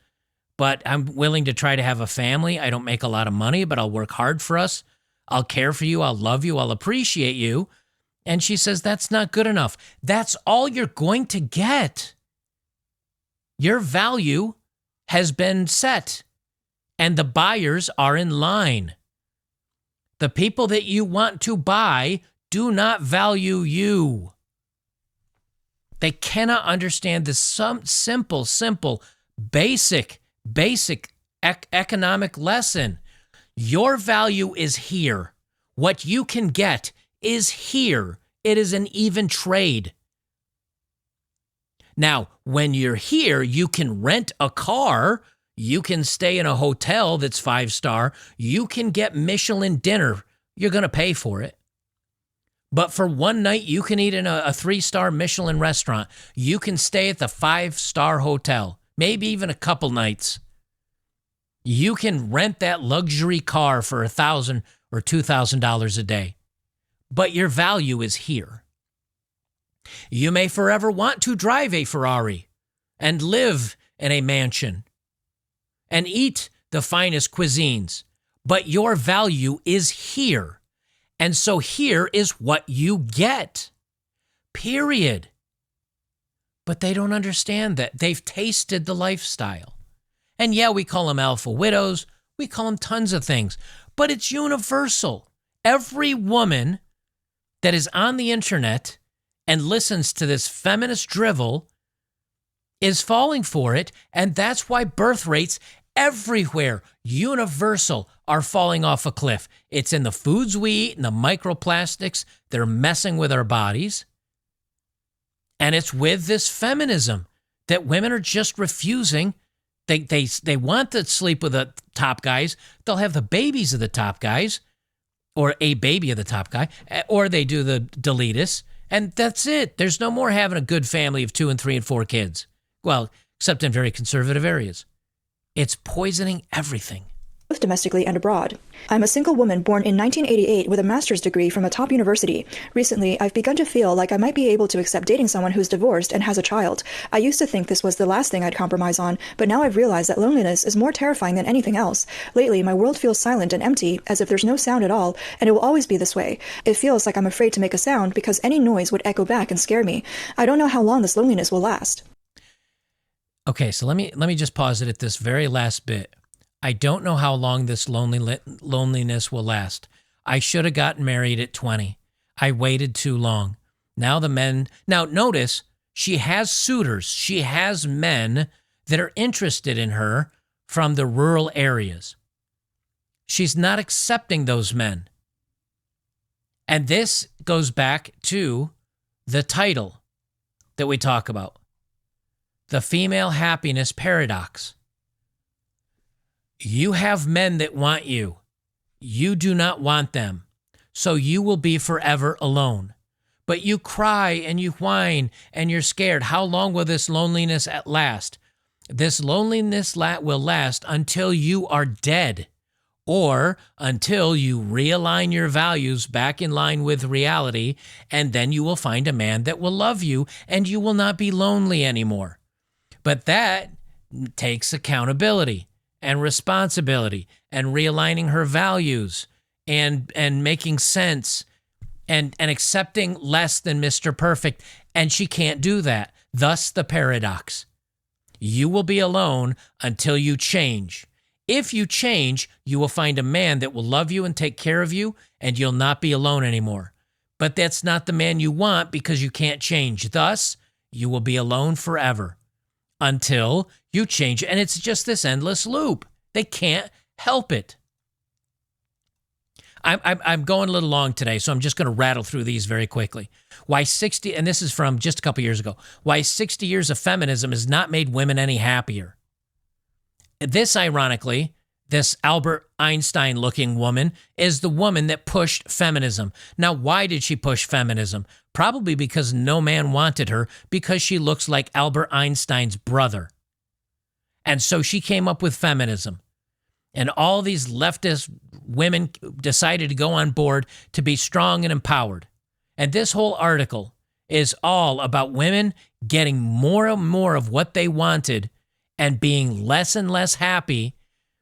but I'm willing to try to have a family. I don't make a lot of money, but I'll work hard for us. I'll care for you. I'll love you. I'll appreciate you. And she says, that's not good enough. That's all you're going to get. Your value has been set, and the buyers are in line. The people that you want to buy do not value you. They cannot understand this simple, basic economic lesson. Your value is here. What you can get is here. It is an even trade. Now, when you're here, you can rent a car, you can stay in a hotel that's 5-star, you can get Michelin dinner. You're going to pay for it. But for one night, you can eat in a 3-star Michelin restaurant. You can stay at the 5-star hotel, maybe even a couple nights. You can rent that luxury car for $1,000 or $2,000 a day. But your value is here. You may forever want to drive a Ferrari and live in a mansion and eat the finest cuisines, but your value is here. And so here is what you get. Period. But they don't understand that. They've tasted the lifestyle. And yeah, we call them alpha widows. We call them tons of things. But it's universal. Every woman that is on the internet and listens to this feminist drivel is falling for it. And that's why birth rates everywhere, universal, are falling off a cliff. It's in the foods we eat and the microplastics. They're messing with our bodies. And it's with this feminism that women are just refusing. They want to sleep with the top guys. They'll have the babies of the top guys, or a baby of the top guy, or they do the deletus, and that's it. There's no more having a good family of 2 and 3 and 4 kids. Well, except in very conservative areas. It's poisoning everything. Both domestically and abroad. I'm a single woman born in 1988 with a master's degree from a top university. Recently, I've begun to feel like I might be able to accept dating someone who's divorced and has a child. I used to think this was the last thing I'd compromise on, but now I've realized that loneliness is more terrifying than anything else. Lately, my world feels silent and empty, as if there's no sound at all, and it will always be this way. It feels like I'm afraid to make a sound because any noise would echo back and scare me. I don't know how long this loneliness will last. Okay, so let me just pause it at this very last bit. I don't know how long this loneliness will last. I should have gotten married at 20. I waited too long. Now notice, she has suitors. She has men that are interested in her from the rural areas. She's not accepting those men. And this goes back to the title that we talk about. The female happiness paradox. You have men that want you. You do not want them. So you will be forever alone. But you cry and you whine and you're scared. How long will this loneliness last? This loneliness will last until you are dead, or until you realign your values back in line with reality, and then you will find a man that will love you and you will not be lonely anymore. But that takes accountability and responsibility and realigning her values and making sense and accepting less than Mr. Perfect. And she can't do that. Thus the paradox. You will be alone until you change. If you change, you will find a man that will love you and take care of you, and you'll not be alone anymore. But that's not the man you want because you can't change. Thus, you will be alone forever until you change. And it's just this endless loop. They can't help it. I'm going a little long today, so I'm just going to rattle through these very quickly. Why 60, and this is from just a couple years ago, why 60 years of feminism has not made women any happier. This, ironically, this Albert Einstein-looking woman is the woman that pushed feminism. Now, why did she push feminism? Probably because no man wanted her, because she looks like Albert Einstein's brother. And so she came up with feminism. And all these leftist women decided to go on board to be strong and empowered. And this whole article is all about women getting more and more of what they wanted and being less and less happy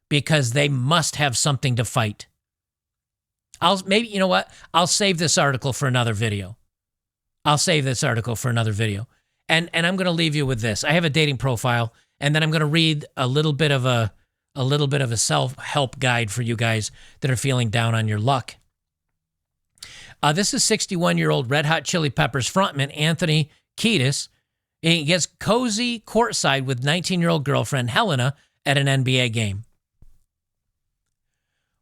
because they must have something to fight. You know what? I'll save this article for another video. I'll save this article for another video. And I'm going to leave you with this. I have a dating profile, and then I'm going to read a little bit of a self-help guide for you guys that are feeling down on your luck. This is 61-year-old Red Hot Chili Peppers frontman Anthony Kiedis. He gets cozy courtside with 19-year-old girlfriend Helena at an NBA game.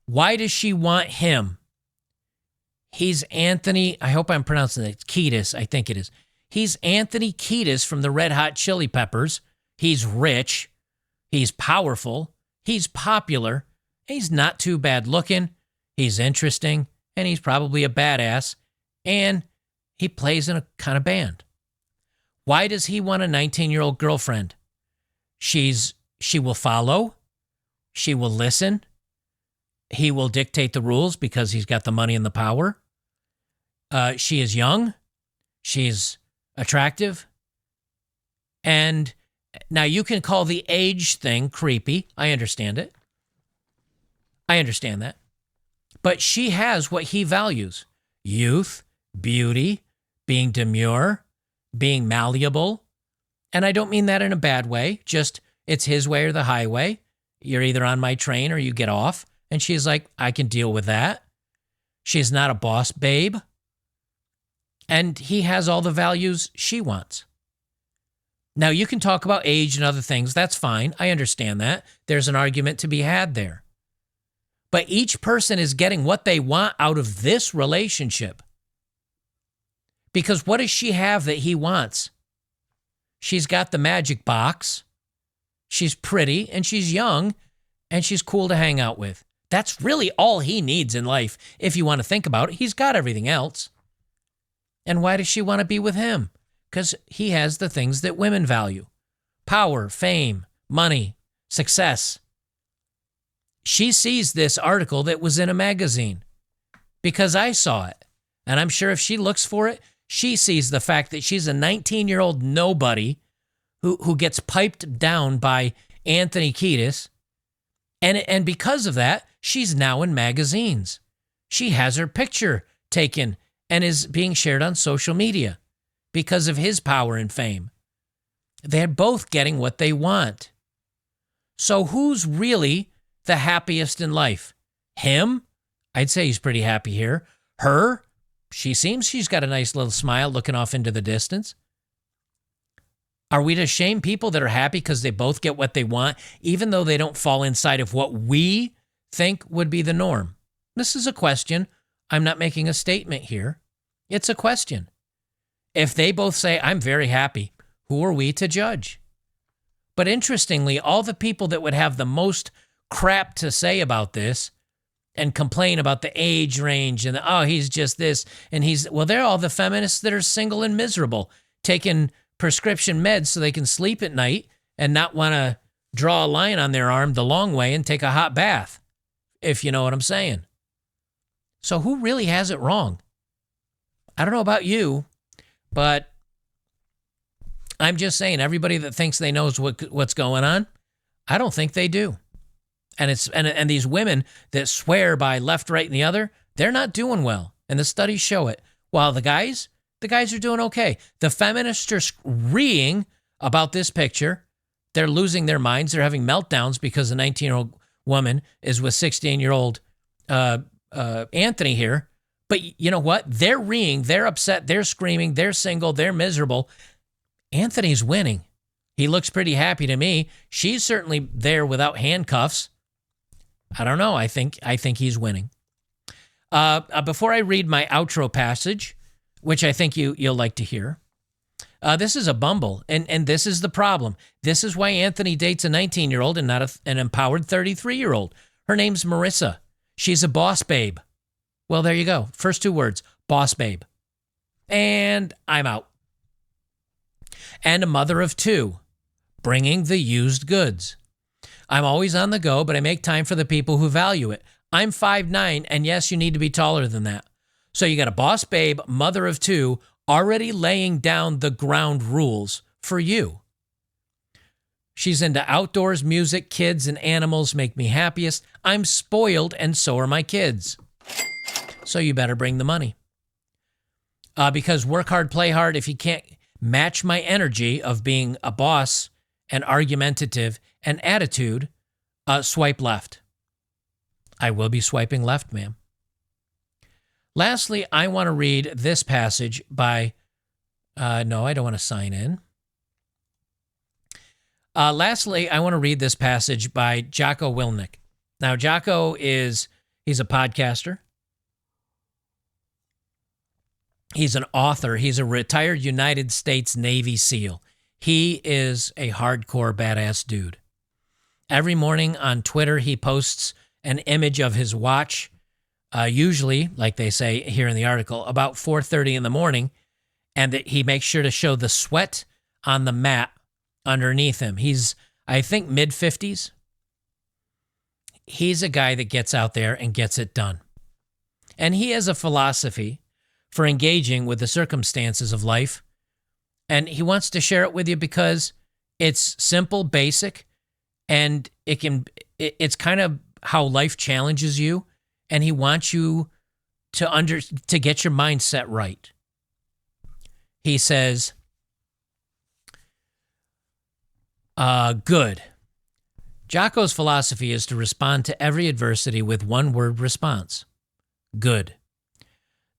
Why does she want him? He's Anthony, I hope I'm pronouncing it, Kiedis, I think it is. He's Anthony Kiedis from the Red Hot Chili Peppers. He's rich. He's powerful. He's popular. He's not too bad looking. He's interesting. And he's probably a badass. And he plays in a kind of band. Why does he want a 19-year-old girlfriend? She will follow. She will listen. He will dictate the rules because he's got the money and the power. She is young. She's attractive. And now you can call the age thing creepy. I understand it. I understand that. But she has what he values. Youth, beauty, being demure, being malleable. And I don't mean that in a bad way. Just it's his way or the highway. You're either on my train or you get off. And she's like, I can deal with that. She's not a boss babe. And he has all the values she wants. Now, you can talk about age and other things. That's fine. I understand that. There's an argument to be had there. But each person is getting what they want out of this relationship. Because what does she have that he wants? She's got the magic box. She's pretty and she's young and she's cool to hang out with. That's really all he needs in life. If you want to think about it, he's got everything else. And why does she want to be with him? Because he has the things that women value. Power, fame, money, success. She sees this article that was in a magazine because I saw it. And I'm sure if she looks for it, she sees the fact that she's a 19-year-old nobody who gets piped down by Anthony Kiedis. And because of that, she's now in magazines. She has her picture taken and is being shared on social media because of his power and fame. They're both getting what they want. So who's really the happiest in life? Him? I'd say he's pretty happy here. Her? She seems she's got a nice little smile looking off into the distance. Are we to shame people that are happy because they both get what they want, even though they don't fall inside of what we think would be the norm? This is a question. I'm not making a statement here. It's a question. If they both say, I'm very happy, who are we to judge? But interestingly, all the people that would have the most crap to say about this and complain about the age range and, oh, he's just this, and they're all the feminists that are single and miserable, taking prescription meds so they can sleep at night and not want to draw a line on their arm the long way and take a hot bath, if you know what I'm saying. So who really has it wrong? I don't know about you, but I'm just saying everybody that thinks they knows what's going on, I don't think they do. And these women that swear by left, right, and the other, they're not doing well. And the studies show it. While the guys are doing okay. The feminists are screaming about this picture. They're losing their minds. They're having meltdowns because a 19-year-old woman is with 16-year-old Anthony here. But you know what? They're reeing. They're upset. They're screaming. They're single. They're miserable. Anthony's winning. He looks pretty happy to me. She's certainly there without handcuffs. I don't know. I think he's winning. Before I read my outro passage, which I think you'll like to hear, this is a bumble, and this is the problem. This is why Anthony dates a 19-year-old and not an empowered 33-year-old. Her name's Marissa. She's a boss babe. Well, there you go. First two words, boss babe. And I'm out. And a mother of two, bringing the used goods. I'm always on the go, but I make time for the people who value it. I'm 5'9", and yes, you need to be taller than that. So you got a boss babe, mother of two, already laying down the ground rules for you. She's into outdoors, music, kids, and animals make me happiest. I'm spoiled, and so are my kids. So you better bring the money. because work hard, play hard. If you can't match my energy of being a boss and argumentative and attitude, swipe left. I will be swiping left, ma'am. Lastly, I want to read this passage by, no, I don't want to sign in. Lastly, I want to read this passage by Jocko Willink. Now, Jocko he's a podcaster. He's an author. He's a retired United States Navy SEAL. He is a hardcore badass dude. Every morning on Twitter, he posts an image of his watch, usually, like they say here in the article, about 4:30 in the morning, and that he makes sure to show the sweat on the mat underneath him. He's, I think, mid-50s. He's a guy that gets out there and gets it done. And he has a philosophy for engaging with the circumstances of life, and he wants to share it with you because it's simple, basic, and it's kind of how life challenges you, and he wants you to get your mindset right. He says, good. Jocko's philosophy is to respond to every adversity with one-word response. Good.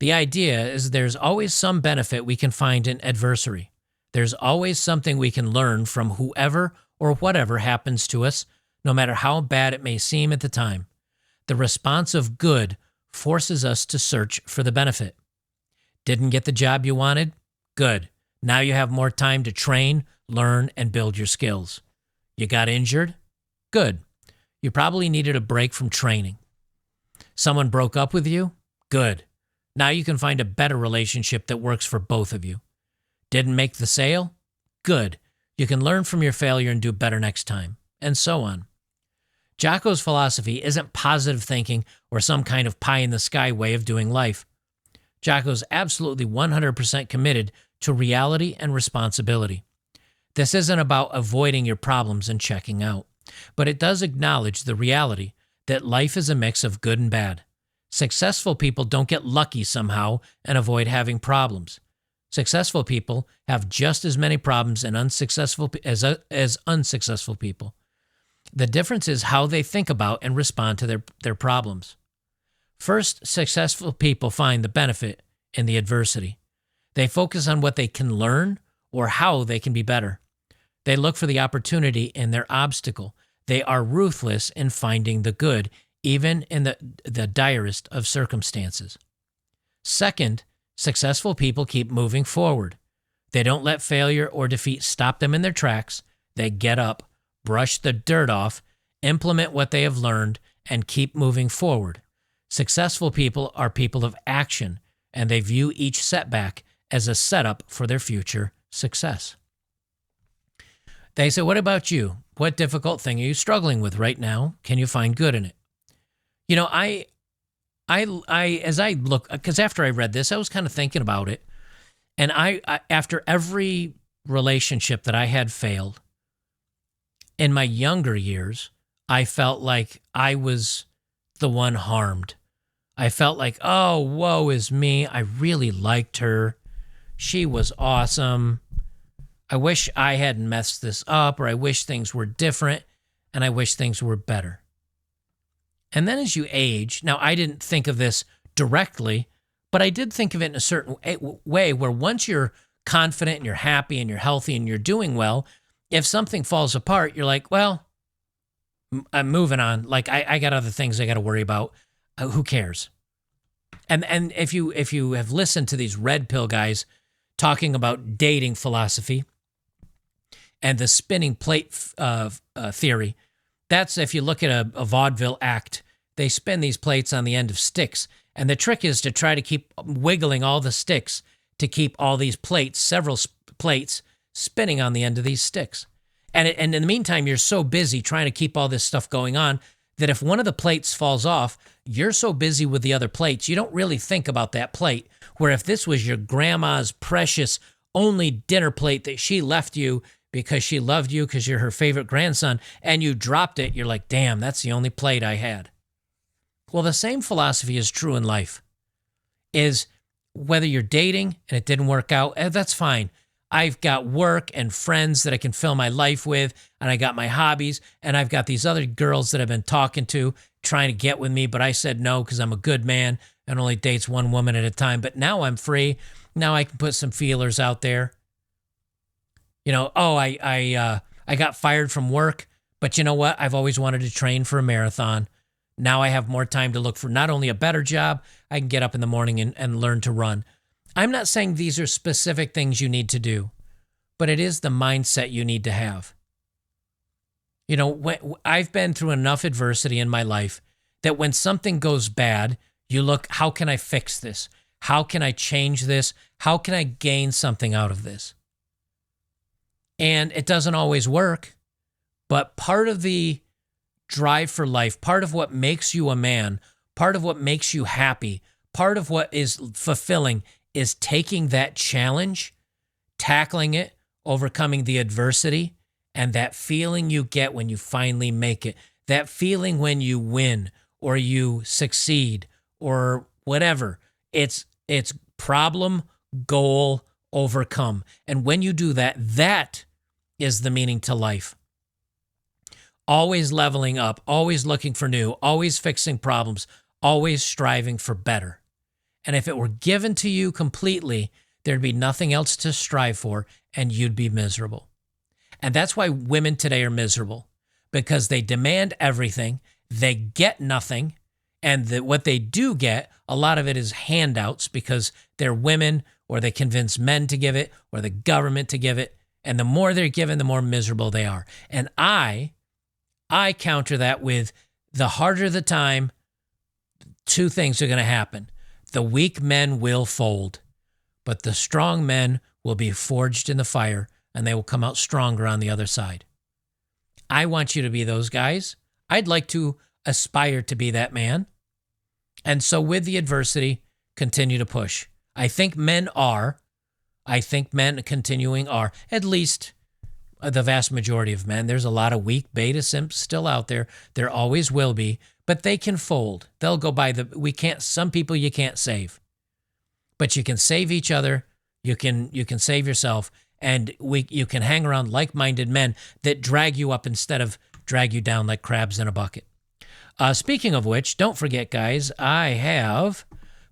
The idea is there's always some benefit we can find in adversity. There's always something we can learn from whoever or whatever happens to us, no matter how bad it may seem at the time. The response of good forces us to search for the benefit. Didn't get the job you wanted? Good. Now you have more time to train, learn, and build your skills. You got injured? Good. You probably needed a break from training. Someone broke up with you? Good. Now you can find a better relationship that works for both of you. Didn't make the sale? Good. You can learn from your failure and do better next time, and so on. Jocko's philosophy isn't positive thinking or some kind of pie-in-the-sky way of doing life. Jocko's absolutely 100% committed to reality and responsibility. This isn't about avoiding your problems and checking out, but it does acknowledge the reality that life is a mix of good and bad. Successful people don't get lucky somehow and avoid having problems. Successful people have just as many problems as unsuccessful people. The difference is how they think about and respond to their problems. First, successful people find the benefit in the adversity. They focus on what they can learn or how they can be better. They look for the opportunity in their obstacle. They are ruthless in finding the good, even in the direst of circumstances. Second, successful people keep moving forward. They don't let failure or defeat stop them in their tracks. They get up, brush the dirt off, implement what they have learned, and keep moving forward. Successful people are people of action, and they view each setback as a setup for their future success. They say, what about you? What difficult thing are you struggling with right now? Can you find good in it? You know, I as I look, because after I read this, I was kind of thinking about it. And I after every relationship that I had failed, in my younger years, I felt like I was the one harmed. I felt like, oh, woe is me. I really liked her. She was awesome. I wish I hadn't messed this up, or I wish things were different, and I wish things were better. And then as you age, now I didn't think of this directly, but I did think of it in a certain way where once you're confident and you're happy and you're healthy and you're doing well, if something falls apart, you're like, well, I'm moving on. Like I got other things I got to worry about. Who cares? And if you have listened to these red pill guys talking about dating philosophy and the spinning plate theory, that's if you look at a vaudeville act, they spin these plates on the end of sticks. And the trick is to try to keep wiggling all the sticks to keep all these plates, several plates, spinning on the end of these sticks. And in the meantime, you're so busy trying to keep all this stuff going on that if one of the plates falls off, you're so busy with the other plates, you don't really think about that plate. Where if this was your grandma's precious only dinner plate that she left you because she loved you because you're her favorite grandson, and you dropped it, you're like, damn, that's the only plate I had. Well, the same philosophy is true in life. Is whether you're dating and it didn't work out, that's fine. I've got work and friends that I can fill my life with, and I got my hobbies, and I've got these other girls that I've been talking to, trying to get with me, but I said no because I'm a good man and only dates one woman at a time. But now I'm free. Now I can put some feelers out there. You know, I got fired from work, but you know what? I've always wanted to train for a marathon. Now I have more time to look for not only a better job, I can get up in the morning and learn to run. I'm not saying these are specific things you need to do, but it is the mindset you need to have. You know, I've been through enough adversity in my life that when something goes bad, you look, how can I fix this? How can I change this? How can I gain something out of this? And it doesn't always work, but part of the drive for life, part of what makes you a man, part of what makes you happy, part of what is fulfilling is taking that challenge, tackling it, overcoming the adversity, and that feeling you get when you finally make it, that feeling when you win or you succeed or whatever. It's problem, goal, overcome. And when you do that, that is the meaning to life. Always leveling up, always looking for new, always fixing problems, always striving for better. And if it were given to you completely, there'd be nothing else to strive for, and you'd be miserable. And that's why women today are miserable, because they demand everything, they get nothing, and what they do get, a lot of it is handouts because they're women, or they convince men to give it, or the government to give it. And the more they're given, the more miserable they are. And I counter that with the harder the time, two things are going to happen. The weak men will fold, but the strong men will be forged in the fire, and they will come out stronger on the other side. I want you to be those guys. I'd like to aspire to be that man. And so with the adversity, continue to push. I think men are. I think men continuing are. At least the vast majority of men. There's a lot of weak beta simps still out there. There always will be. But they can fold. They'll go by some people you can't save. But you can save each other. You can save yourself. And you can hang around like-minded men that drag you up instead of drag you down like crabs in a bucket. Speaking of which, don't forget, guys, I have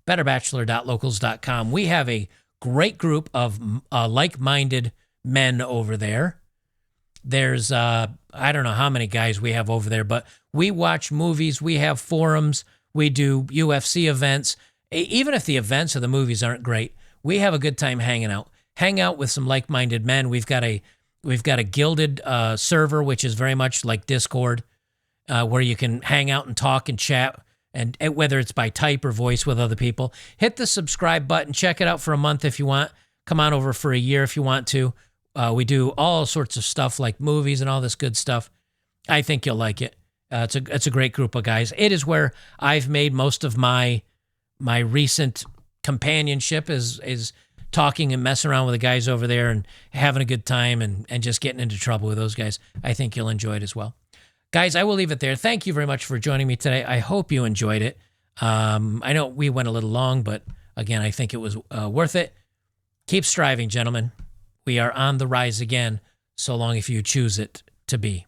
betterbachelor.locals.com. We have a great group of like-minded men over there. There's, I don't know how many guys we have over there, but we watch movies, we have forums, we do UFC events. Even if the events or the movies aren't great, we have a good time hanging out. Hang out with some like-minded men. We've got a gilded server, which is very much like Discord, where you can hang out and talk and chat, and whether it's by type or voice with other people. Hit the subscribe button. Check it out for a month if you want. Come on over for a year if you want to. We do all sorts of stuff like movies and all this good stuff. I think you'll like it. It's a great group of guys. It is where I've made most of my recent companionship is talking and messing around with the guys over there and having a good time and just getting into trouble with those guys. I think you'll enjoy it as well. Guys, I will leave it there. Thank you very much for joining me today. I hope you enjoyed it. I know we went a little long, but again, I think it was worth it. Keep striving, gentlemen. We are on the rise again, so long if you choose it to be.